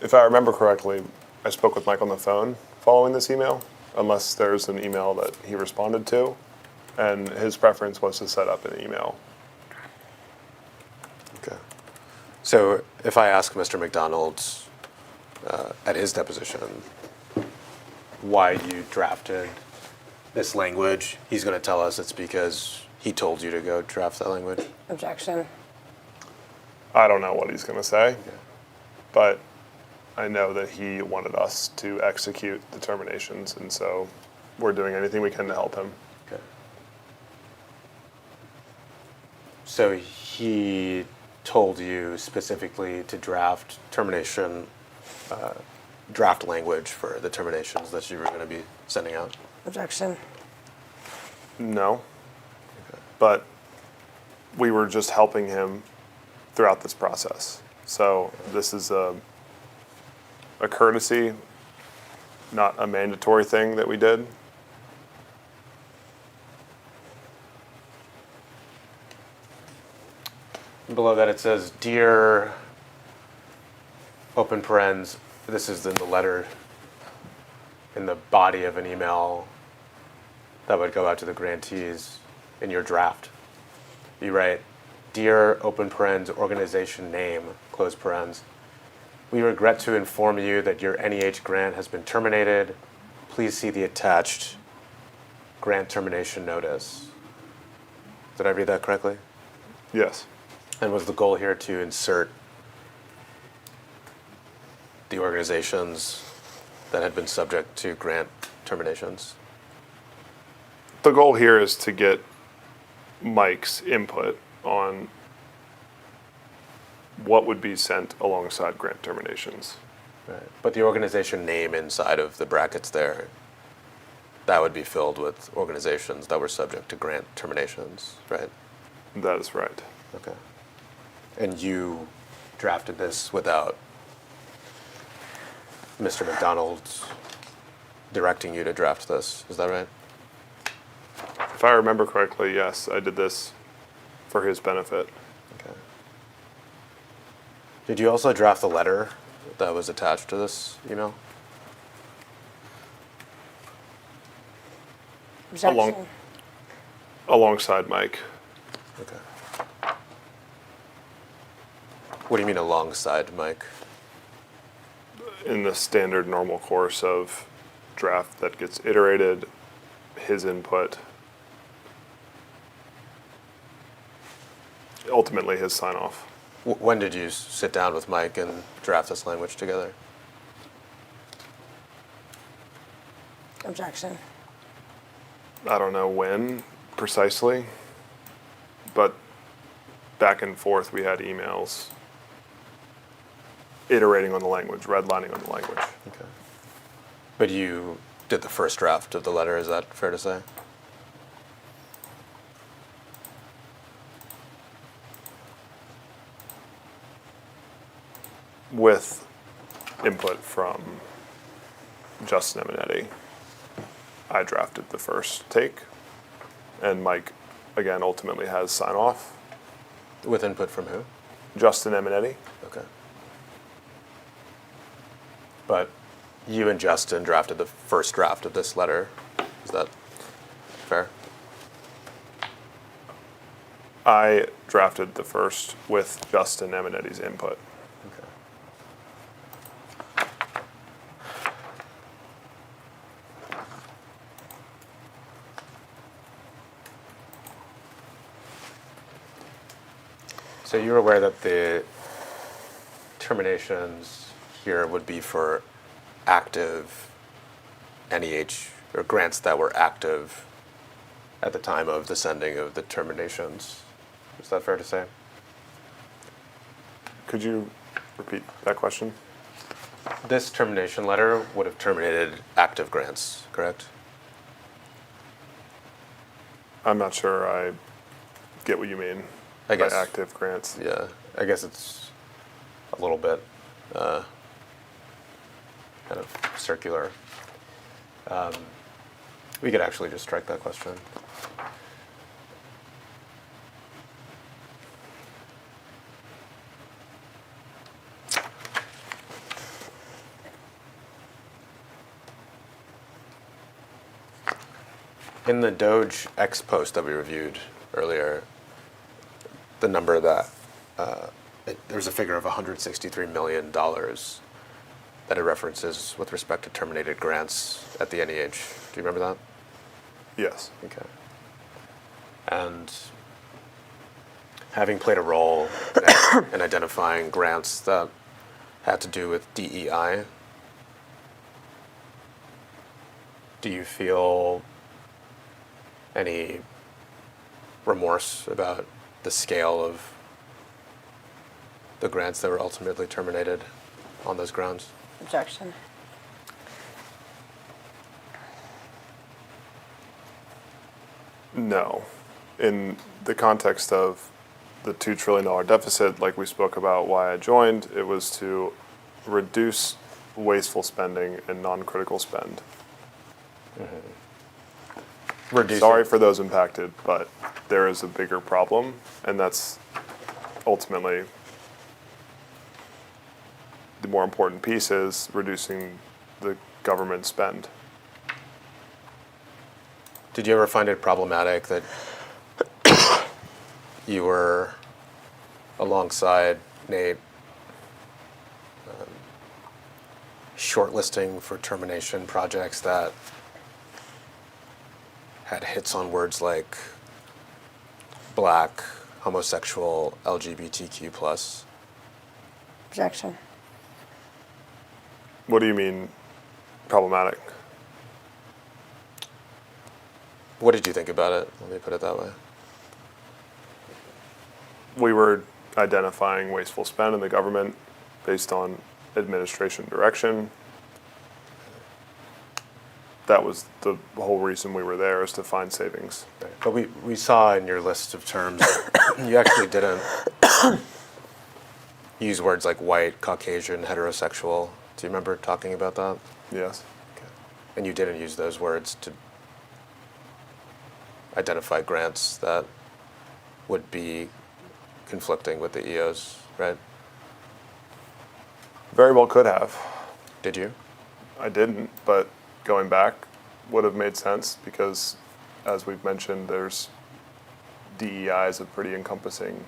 If I remember correctly, I spoke with Mike on the phone following this email, unless there's an email that he responded to, and his preference was to set up an email. Okay. So if I ask Mr. McDonald at his deposition why you drafted this language, he's going to tell us it's because he told you to go draft that language? Objection. I don't know what he's going to say, but I know that he wanted us to execute the terminations, and so we're doing anything we can to help him. Okay. So he told you specifically to draft draft language for the terminations that you were going to be sending out? Objection. No, but we were just helping him throughout this process. So this is a courtesy, not a mandatory thing that we did. Below that it says, "Dear," open parens, this is in the letter, in the body of an email that would go out to the grantees in your draft. You write, "Dear," open parens, organization name, close parens, "we regret to inform you that your NEH grant has been terminated. Please see the attached grant termination notice." Did I read that correctly? Yes. And was the goal here to insert the organizations that had been subject to grant terminations? The goal here is to get Mike's input on what would be sent alongside grant terminations. Right. But the organization name inside of the brackets there, that would be filled with organizations that were subject to grant terminations, right? That is right. Okay. And you drafted this without Mr. McDonald directing you to draft this, is that right? If I remember correctly, yes, I did this for his benefit. Okay. Did you also draft the letter that was attached to this email? Objection. Alongside Mike. Okay. What do you mean alongside Mike? In the standard normal course of draft that gets iterated, his input, ultimately his sign off. When did you sit down with Mike and draft this language together? Objection. I don't know when precisely, but back and forth we had emails iterating on the language, redlining on the language. Okay. But you did the first draft of the letter, is that fair to say? With input from Justin Eminetti, I drafted the first take, and Mike, again, ultimately has sign off. With input from who? Justin Eminetti. Okay. But you and Justin drafted the first draft of this letter. Is that fair? I drafted the first with Justin Eminetti's input. Okay. So you're aware that the terminations here would be for active NEH or grants that were active at the time of the sending of the terminations. Is that fair to say? Could you repeat that question? This termination letter would have terminated active grants, correct? I'm not sure I get what you mean I guess. by active grants. Yeah, I guess it's a little bit kind of circular. We could actually just strike that question. In the Doge X post that we reviewed earlier, the number that there's a figure of $163 million that it references with respect to terminated grants at the NEH. Do you remember that? Yes. Okay. And having played a role in identifying grants that had to do with DEI, do you feel any remorse about the scale of the grants that were ultimately terminated on those grounds? Objection. No. In the context of the $2 trillion deficit, like we spoke about why I joined, it was to reduce wasteful spending and non-critical spend. Reducing. Sorry for those impacted, but there is a bigger problem, and that's ultimately the more important piece is reducing the government spend. Did you ever find it problematic that you were alongside Nate shortlisting for termination projects that had hits on words like black, homosexual, LGBTQ+? Objection. What do you mean problematic? What did you think about it? Let me put it that way. We were identifying wasteful spend in the government based on administration direction. That was the whole reason we were there, is to find savings. Right. But we saw in your list of terms, you actually didn't use words like white, Caucasian, heterosexual. Do you remember talking about that? Yes. Okay. And you didn't use those words to identify grants that would be conflicting with the EOs, right? Very well could have. Did you? I didn't, but going back would have made sense because, as we've mentioned, there's DEI is a pretty encompassing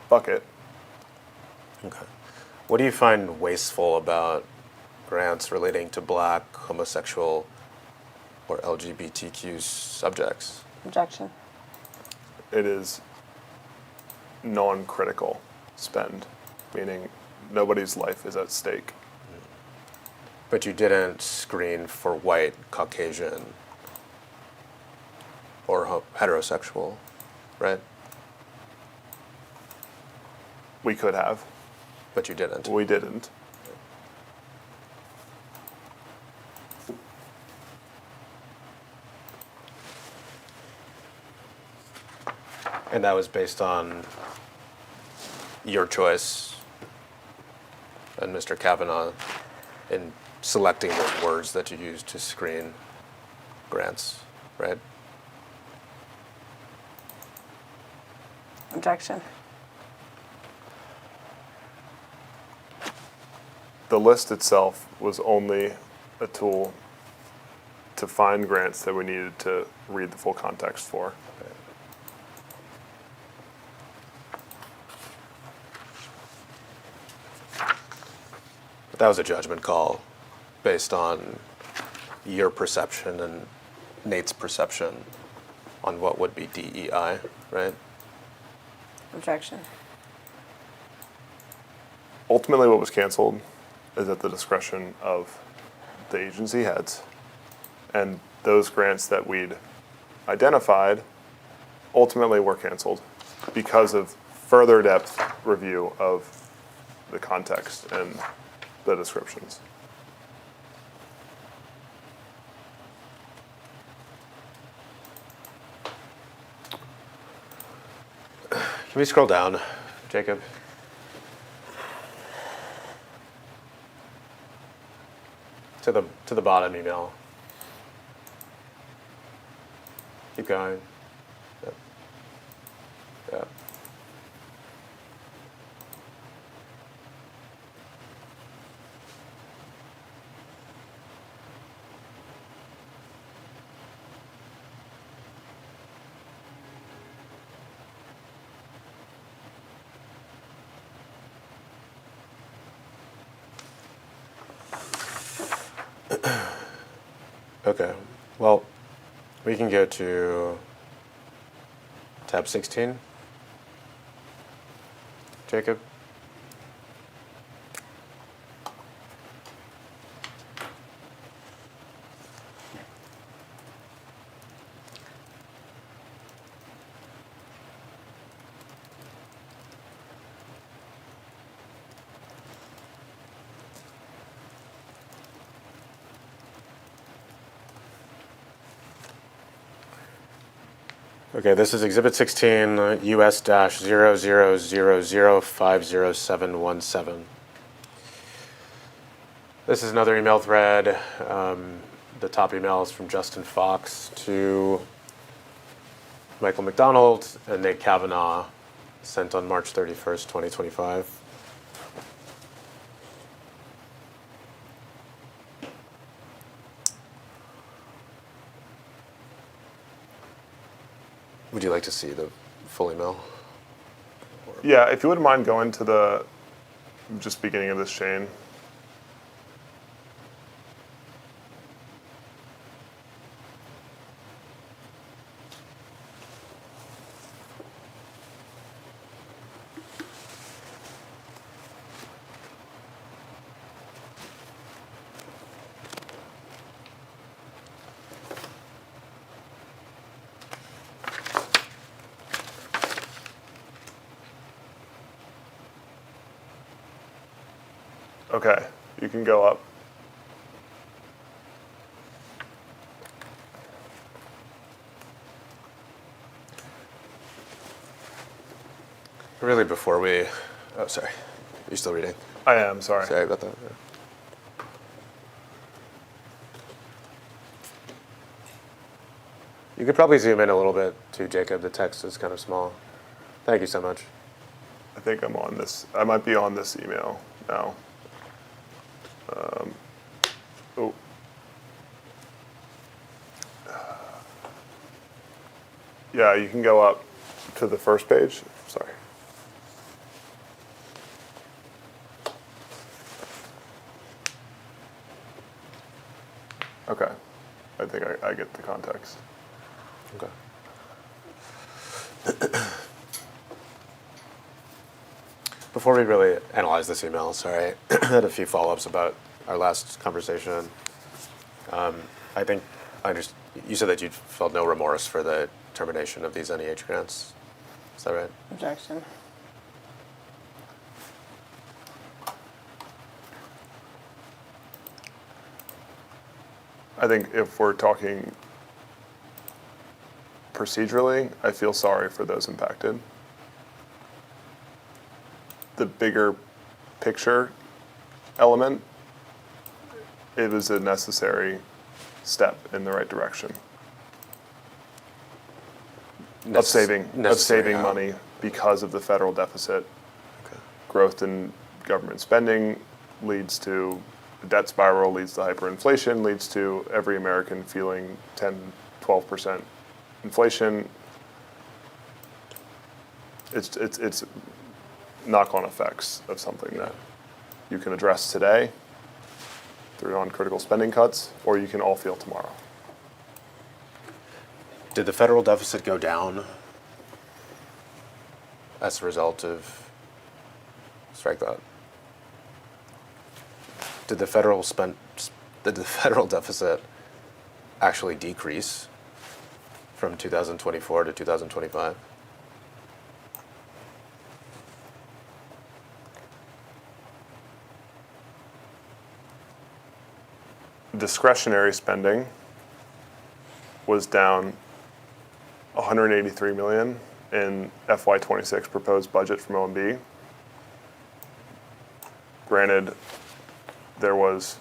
bucket. Okay. What do you find wasteful about grants relating to black, homosexual, or LGBTQ subjects? Objection. It is non-critical spend, meaning nobody's life is at stake. But you didn't screen for white, Caucasian, or heterosexual, right? We could have. But you didn't. We didn't. And that was based on your choice and Mr. Kavanaugh in selecting those words that you used to screen grants, right? Objection. The list itself was only a tool to find grants that we needed to read the full context for. But that was a judgment call based on your perception and Nate's perception on what would be DEI, right? Objection. Ultimately, what was canceled is at the discretion of the agency heads, and those grants that we'd identified ultimately were canceled because of further depth review of the context and the descriptions. Can we scroll down, Jacob? To the bottom email. Keep going. Yep. Yep. Okay, well, we can go to tab 16. Jacob? Okay, this is Exhibit 16, US-00005017. This is another email thread. The top email is from Justin Fox to Michael McDonald and Nate Kavanaugh, sent on March 31st, 2025. Would you like to see the full email? Yeah, if you wouldn't mind going to the just beginning of this chain. Okay, you can go up. Really, before we, oh, sorry, are you still reading? I am, sorry. Sorry about that. You could probably zoom in a little bit too, Jacob. The text is kind of small. Thank you so much. I think I'm on this. I might be on this email now. Oh. Yeah, you can go up to the first page. Sorry. Okay. I think I get the context. Okay. Before we really analyze this email, sorry, I had a few follow-ups about our last conversation. I think you said that you felt no remorse for the termination of these NEH grants. Is that right? Objection. I think if we're talking procedurally, I feel sorry for those impacted. The bigger picture element, it was a necessary step in the right direction of saving money because of the federal deficit. Okay. Growth in government spending leads to a debt spiral, leads to hyperinflation, leads to every American feeling 10, 12% inflation. It's knock-on effects of something that you can address today through non-critical spending cuts, or you can all feel tomorrow. Did the federal deficit go down as a result of, strike that, did the federal deficit actually decrease from 2024 to 2025? Discretionary spending was down 183 million in FY26 proposed budget from OMB. Granted, there was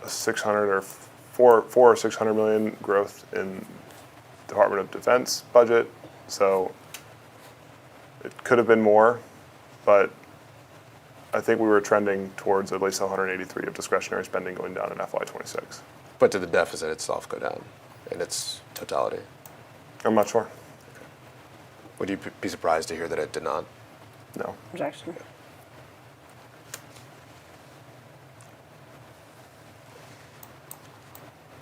a 600 or 4 or 600 million growth in Department of Defense budget, so it could have been more, but I think we were trending towards at least 183 of discretionary spending going down in FY26. But did the deficit itself go down in its totality? I'm not sure. Would you be surprised to hear that it did not? No. Objection.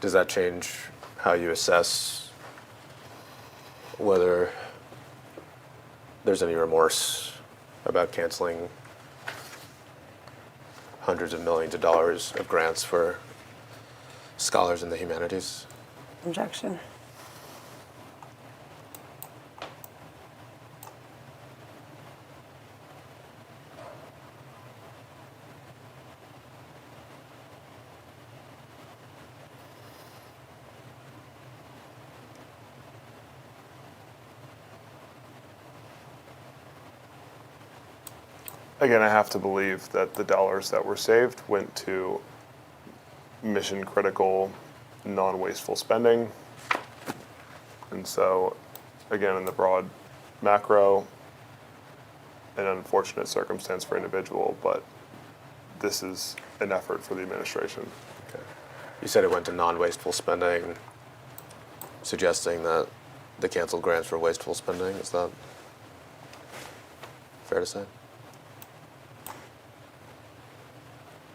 Does that change how you assess whether there's any remorse about canceling hundreds of millions of dollars of grants for scholars in the humanities? Objection. Again, I have to believe that the dollars that were saved went to mission critical, non-wasteful spending. And so, again, in the broad macro, an unfortunate circumstance for individual, but this is an effort for the administration. Okay. You said it went to non-wasteful spending, suggesting that the canceled grants were wasteful spending. Is that fair to say?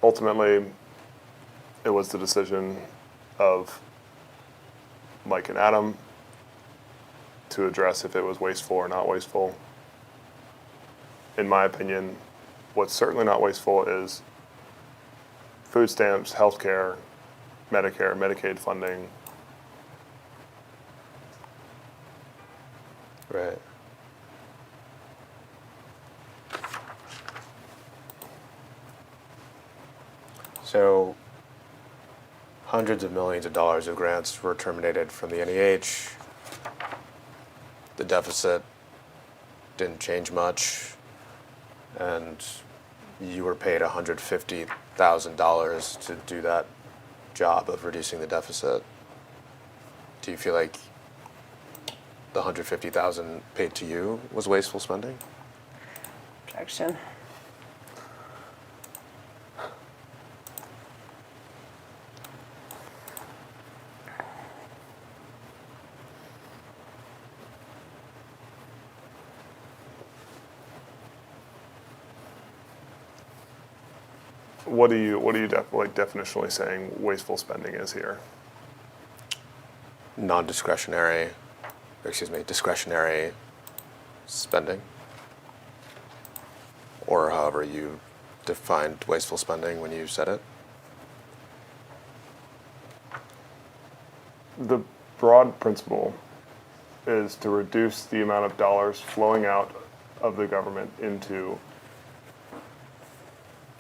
Ultimately, it was the decision of Mike and Adam to address if it was wasteful or not wasteful. In my opinion, what's certainly not wasteful is food stamps, healthcare, Medicare, Medicaid funding. Right. So, hundreds of millions of dollars of grants were terminated from the NEH. The deficit didn't change much, and you were paid $150,000 to do that job of reducing the deficit. Do you feel like the $150,000 paid to you was wasteful spending? Objection. What are you definitionally saying wasteful spending is here? Discretionary spending, or however you defined wasteful spending when you said it. The broad principle is to reduce the amount of dollars flowing out of the government into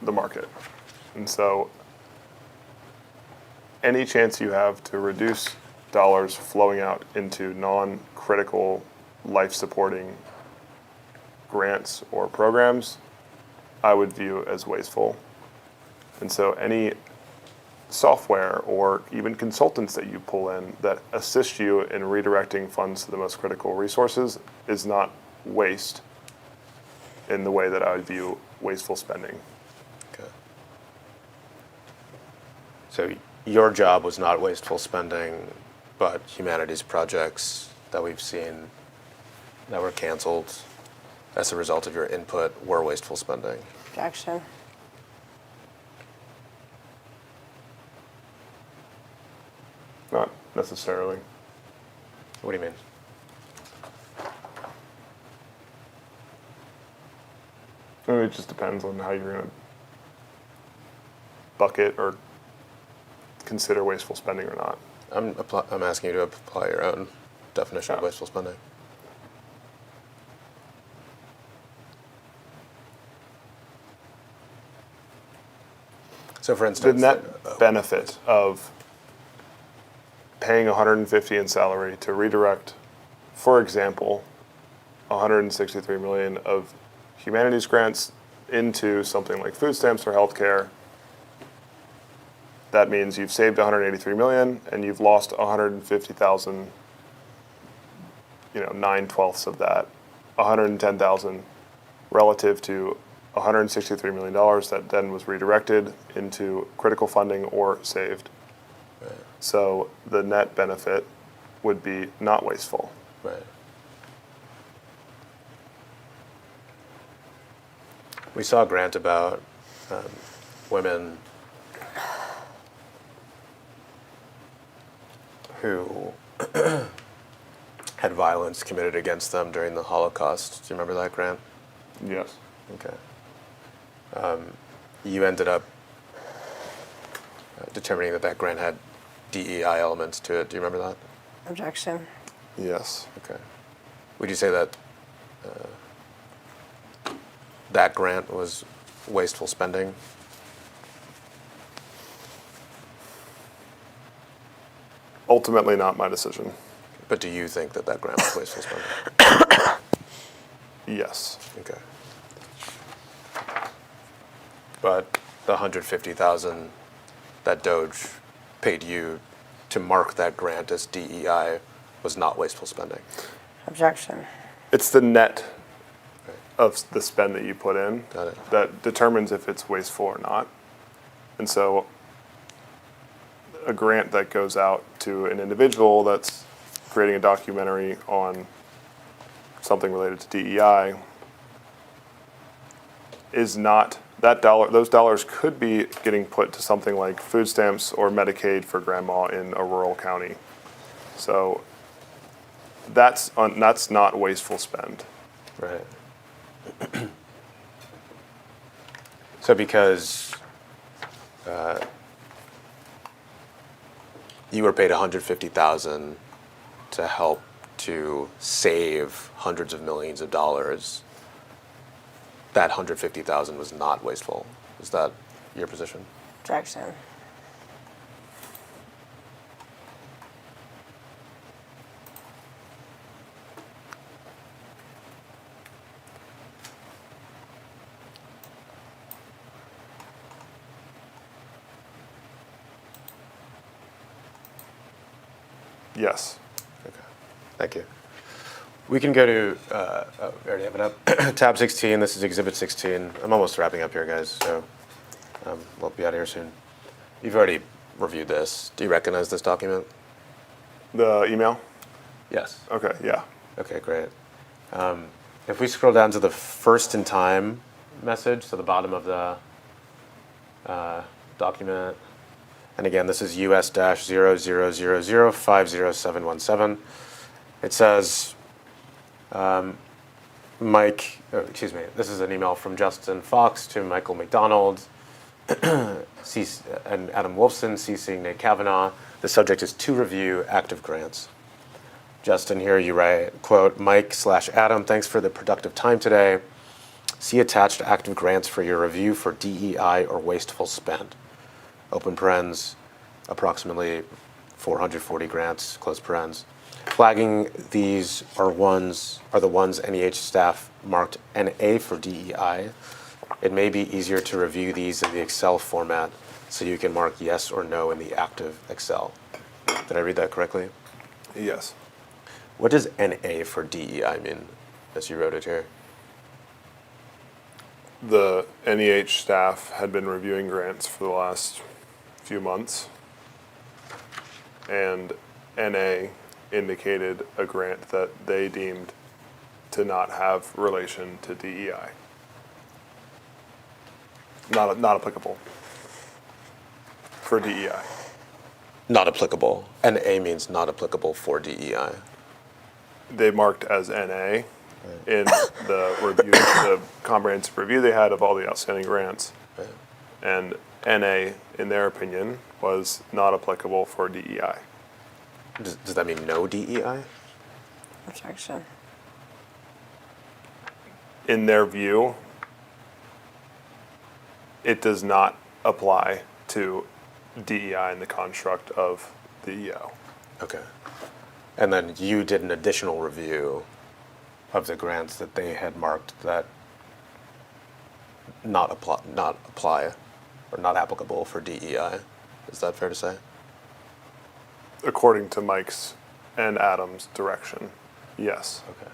the market. And so any chance you have to reduce dollars flowing out into non-critical life-supporting grants or programs, I would view as wasteful. And so any software or even consultants that you pull in that assist you in redirecting funds to the most critical resources is not waste in the way that I would view wasteful spending. Okay. So your job was not wasteful spending, but humanities projects that we've seen that were canceled as a result of your input were wasteful spending. Objection. necessarily. What do you mean? I mean, it just depends on how you're going to bucket or consider wasteful spending or not. I'm asking you to apply your own definition of Yeah. wasteful spending. So, for The instance, net benefit of paying 150 in salary to redirect, for example, 163 million of humanities grants into something like food stamps or healthcare, that means you've saved 183 million and you've lost 150,000, 9/12 of that, 110,000 relative to $163 million that then was redirected into critical funding or saved. Right. So the net benefit would be not wasteful. Right. We saw a grant about women who had violence committed against them during the Holocaust. Do you remember that grant? Yes. Okay. You ended up determining that that grant had DEI elements to it. Do you remember that? Objection. Yes. Okay. Would you say that that grant was wasteful spending? Ultimately not my decision. But do you think that that grant was wasteful spending? Yes. Okay. But the 150,000 that Doge paid you to mark that grant as DEI was not wasteful spending. Objection. It's the net of the spend that you put in Got it. that determines if it's wasteful or not. And so a grant that goes out to an individual that's creating a documentary on something related to DEI is not that dollar. Those dollars could be getting put to something like food stamps or Medicaid for grandma in a rural county. So that's not wasteful spend. Right. So because you were paid $150,000 to help to save hundreds of millions of dollars, that $150,000 was not wasteful. Is that your position? Objection. Yes. Okay. Thank you. We can go to, we already have it up, tab 16. This is Exhibit 16. I'm almost wrapping up here, guys, so we'll be out of here soon. You've already reviewed this. Do you recognize this document? The email? Yes. Okay, yeah. Okay, great. If we scroll down to the first in time message, so the bottom of the document, and again, this is US-0000500717. It says, this is an email from Justin Fox to Michael McDonald and Adam Wolfson, CCing Nate Kavanaugh. The subject is to review active grants. Justin, here you write, quote, Mike/Adam, thanks for the productive time today. See attached active grants for your review for DEI or wasteful spend. Open parens, approximately 440 grants, close parens. Flagging these are the ones NEH staff marked NA for DEI. It may be easier to review these in the Excel format so you can mark yes or no in the active Excel. Did I read that correctly? Yes. What does NA for DEI mean, as you wrote it here? The NEH staff had been reviewing grants for the last few months, and NA indicated a grant that they deemed to not have relation to DEI. Not applicable for DEI. not applicable, and A means not applicable for DEI. They marked as NA in the review, the comprehensive review they had of all the outstanding grants. Right. And NA, in their opinion, was not applicable for DEI. Does that mean no DEI? Objection. In their view, it does not apply to DEI in the construct of the EO. Okay. And then you did an additional review of the grants that they had marked that not apply or not applicable for DEI. Is that fair to say? According to Mike's and Adam's direction, yes. Okay.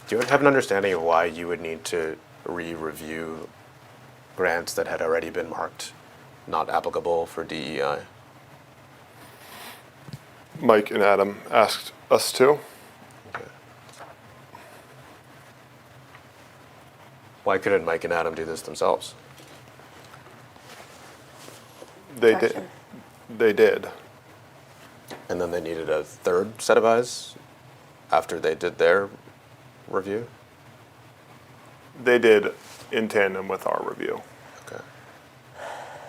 Do you have an understanding of why you would need to re-review grants that had already been marked not applicable for DEI? Mike and Adam asked us to. Okay. Why couldn't Mike and Adam do this themselves? They did. Objection. They did. And then they needed a third set of eyes after they did their review? They did in tandem with our review. Okay.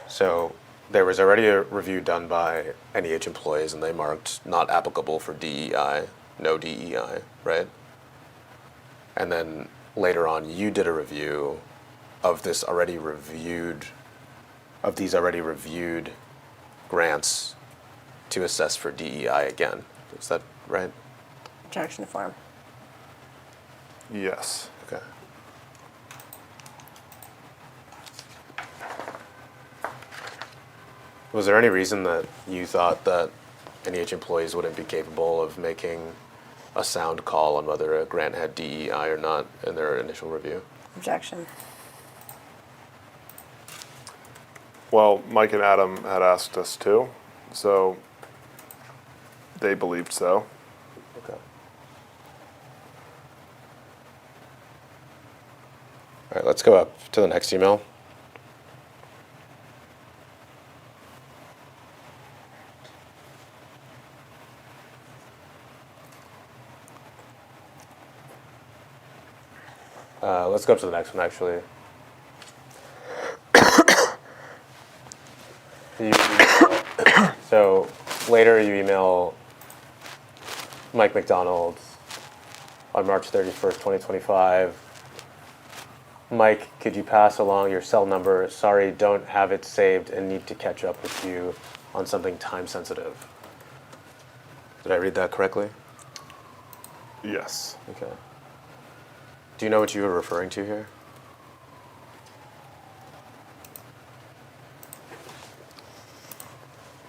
So there was already a review done by NEH employees and they marked not applicable for DEI, no DEI, right? And then later on you did a review of these already reviewed grants to assess for DEI again. Is that right? Objection to form. Yes. Okay. Was there any reason that you thought that NEH employees wouldn't be capable of making a sound call on whether a grant had DEI or not in their initial review? Objection. Well, Mike and Adam had asked us to, so they believed so. Okay. All right, let's go up to the next email. Let's go up to the next one, actually. So later you email Mike McDonald on March 31st, 2025. Mike, could you pass along your cell number? Sorry, don't have it saved and need to catch up with you on something time sensitive. Did I read that correctly? Yes. Okay. Do you know what you were referring to here?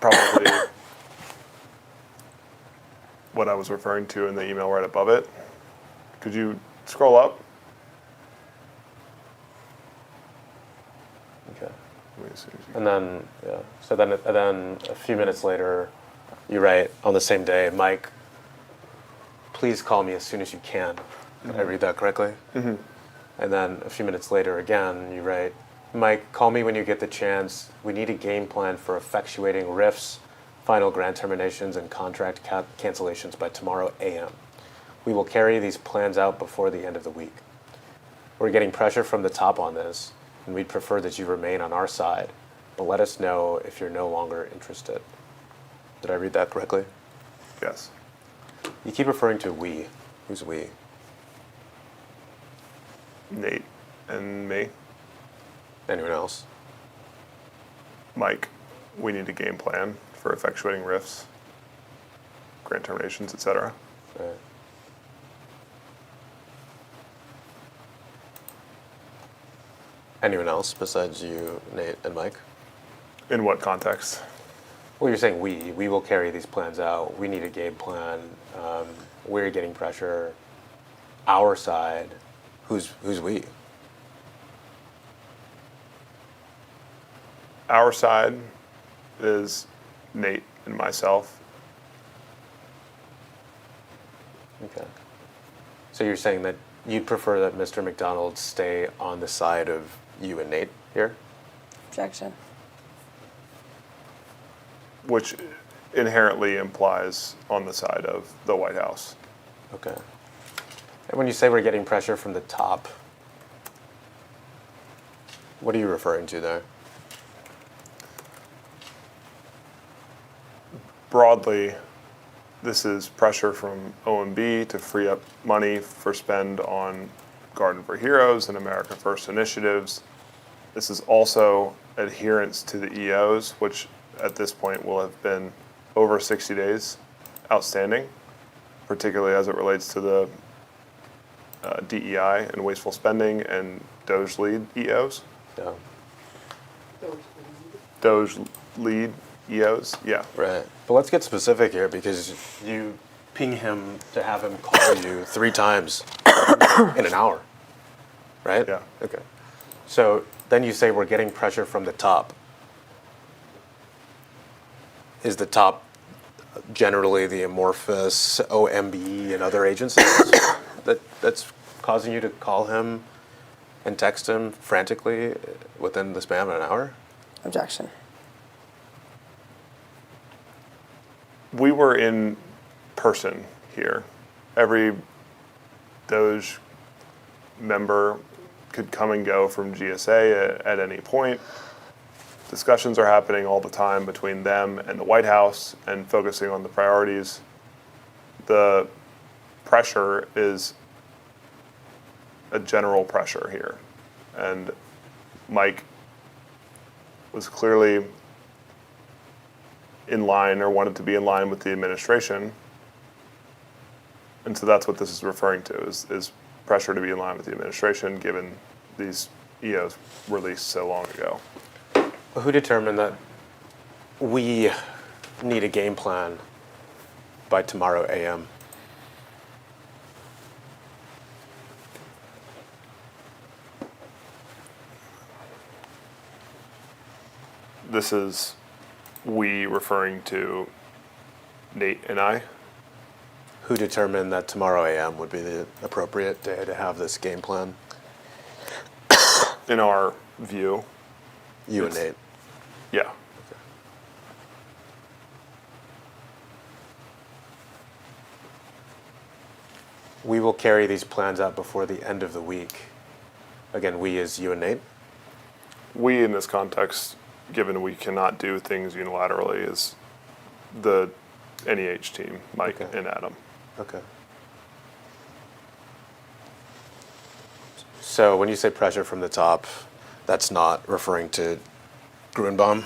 Probably what I was referring to in the email right above it. Could you scroll up? Okay. Let me see. And then, yeah. So then a few minutes later, you write on the same day, Mike, please call me as soon as you can. Did I read that correctly? Mm-hmm. And then a few minutes later again, you write, Mike, call me when you get the chance. We need a game plan for effectuating RIFs, final grant terminations, and contract cancellations by tomorrow a.m. We will carry these plans out before the end of the week. We're getting pressure from the top on this, and we'd prefer that you remain on our side, but let us know if you're no longer interested. Did I read that correctly? Yes. You keep referring to we. Who's we? Nate and me. Anyone else? Mike, we need a game plan for effectuating RIFs, grant terminations, etc. Right. Anyone else besides you, Nate, and Mike? In what context? Well, you're saying we will carry these plans out. We need a game plan. We're getting pressure. Our side. Who's we? Our side is Nate and myself. Okay. So you're saying that you'd prefer that Mr. McDonald stay on the side of you and Nate here? Objection. which inherently implies on the side of the White House. Okay. And when you say we're getting pressure from the top, what are you referring to there? Broadly, this is pressure from OMB to free up money for spend on Garden for Heroes and America First initiatives. This is also adherence to the EOs, which at this point will have been over 60 days outstanding, particularly as it relates to the DEI and wasteful spending and Doge lead EOs. Yeah. Doge lead EOs, yeah. Right. But let's get specific here because you ping him to have him call you 3 times in an hour, right? Yeah. Okay. So then you say we're getting pressure from the top. Is the top generally the amorphous OMB and other agencies that's causing you to call him and text him frantically within the span of an hour? Objection. We were in person here. Every Doge member could come and go from GSA at any point. Discussions are happening all the time between them and the White House and focusing on the priorities. The pressure is a general pressure here. And Mike was clearly in line or wanted to be in line with the administration. And so that's what this is referring to, is pressure to be in line with the administration given these EOs released so long ago. Who determined that we need a game plan by tomorrow AM? This is we referring to Nate and I. Who determined that tomorrow AM would be the appropriate day to have this game plan? In our view, You and Nate. yeah. We will carry these plans out before the end of the week. Again, we is you and Nate. We, in this context, given we cannot do things unilaterally, is the NEH team, Mike Okay. and Adam. Okay. So when you say pressure from the top, that's not referring to Grunbaum?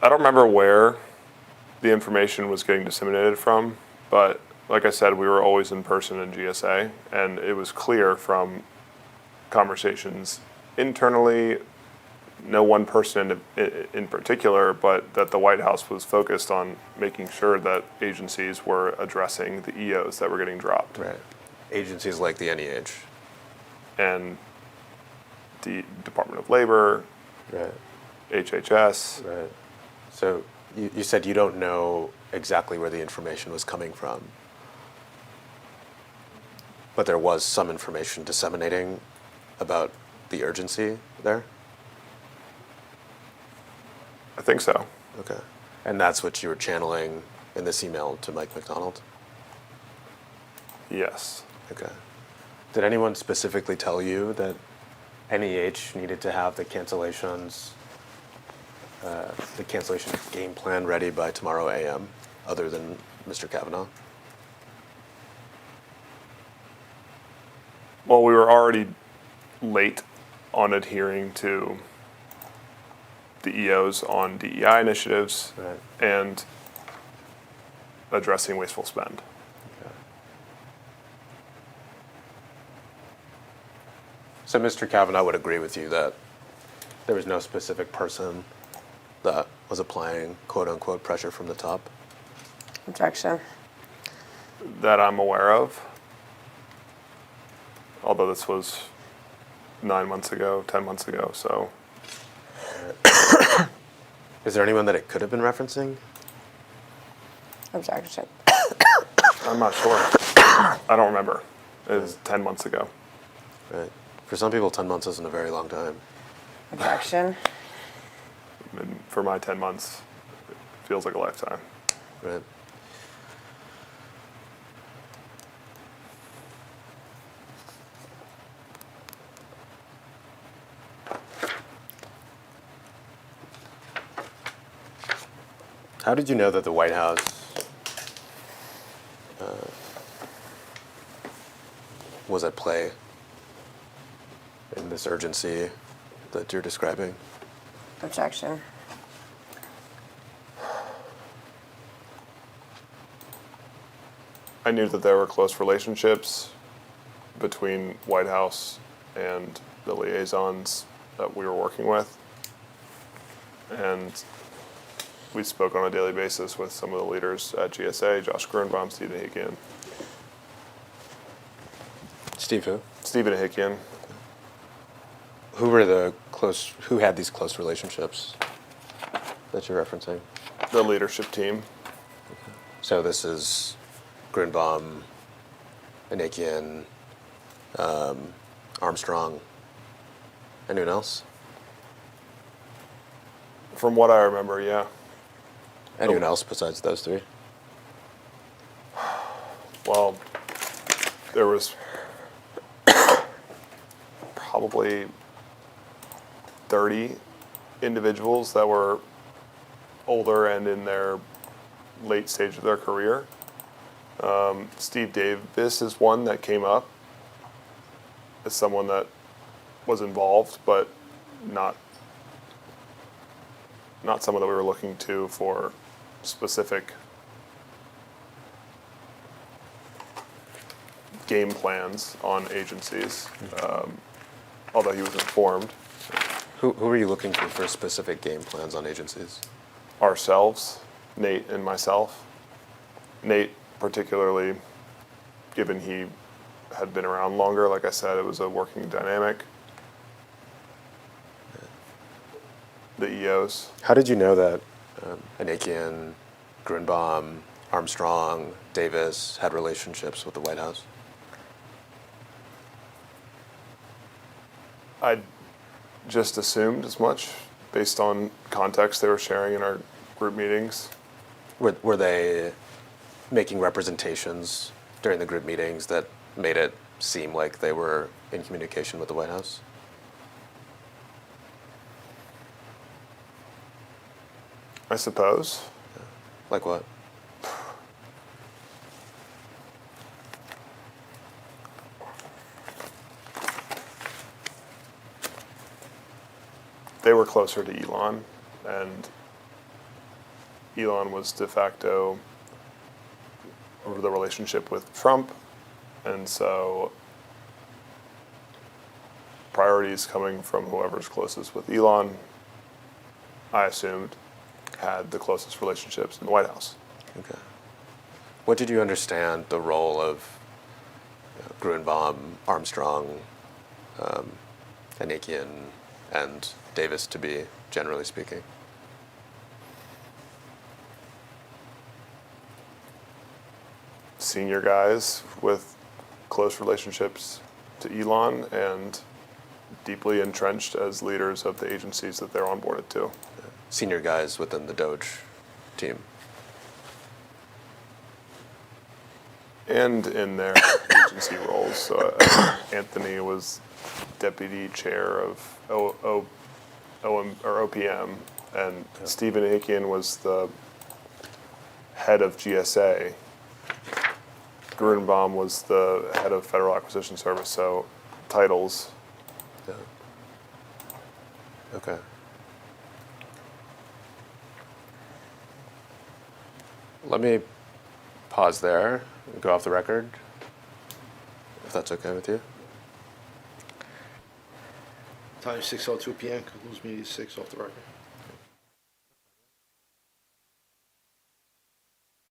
I don't remember where the information was getting disseminated from, but like I said, we were always in person in GSA, and it was clear from conversations internally, no one person in particular, but that the White House was focused on making sure that agencies were addressing the EOs that were getting dropped. Right. Agencies like the NEH. And the Department of Labor, Right. HHS. Right. So you said you don't know exactly where the information was coming from, but there was some information disseminating about the urgency there? I think so. Okay. And that's what you were channeling in this email to Mike McDonald? Yes. Okay. Did anyone specifically tell you that NEH needed to have the cancellation game plan ready by tomorrow AM, other than Mr. Kavanaugh? Well, we were already late on adhering to the EOs on DEI initiatives Right. and addressing wasteful spend. Okay. So Mr. Kavanaugh would agree with you that there was no specific person that was applying quote-unquote pressure from the top? Objection. That I'm aware of, although this was 9 months ago, 10 months ago, so Is there anyone that it could have been referencing? Objection. I'm not sure. I don't remember. It was 10 months ago. Right. For some people, 10 months isn't a very long time. Objection. And for my 10 months, it feels like a lifetime. Right. How did you know that the White House was at play in this urgency that you're describing? Objection. I knew that there were close relationships between White House and the liaisons that we were working with. And we spoke on a daily basis with some of the leaders at GSA, Josh Grunbaum, Stephen Hikian. Steve, who? Stephen Hikian, Who had these close relationships that you're referencing? the leadership team. So this is Grunbaum, Anakian, Armstrong. Anyone else? From what I remember, yeah. Anyone else besides those three? Well, there was probably 30 individuals that were older and in their late stage of their career. Steve Davis is one that came up as someone that was involved, but not someone that we were looking to for specific game plans on agencies, although he was informed. Who are you looking for specific game plans on agencies? Ourselves, Nate and myself. Nate particularly, given he had been around longer, like I said, it was a working dynamic. The EOs. How did you know that Anakian, Grunbaum, Armstrong, Davis had relationships with the White House? I just assumed as much based on context they were sharing in our group meetings. Were they making representations during the group meetings that made it seem like they were in communication with the White House? I suppose. Like what? They were closer to Elon, and Elon was de facto over the relationship with Trump, and so priorities coming from whoever's closest with Elon, I assumed, had the closest relationships in the White House. Okay. What did you understand the role of Grunbaum, Armstrong, Anakian, and Davis to be, generally speaking? Senior guys with close relationships to Elon and deeply entrenched as leaders of the agencies that they're onboarded to. Senior guys within the Doge team. And in their agency roles. So Anthony was deputy chair of OPM, and Stephen Hikian was the head of GSA. Grunbaum was the head of Federal Acquisition Service, so titles. Yeah. Okay. Let me pause there and go off the record, if that's okay with you. Time 6:02 p.m. Concludes meeting 6 off the record.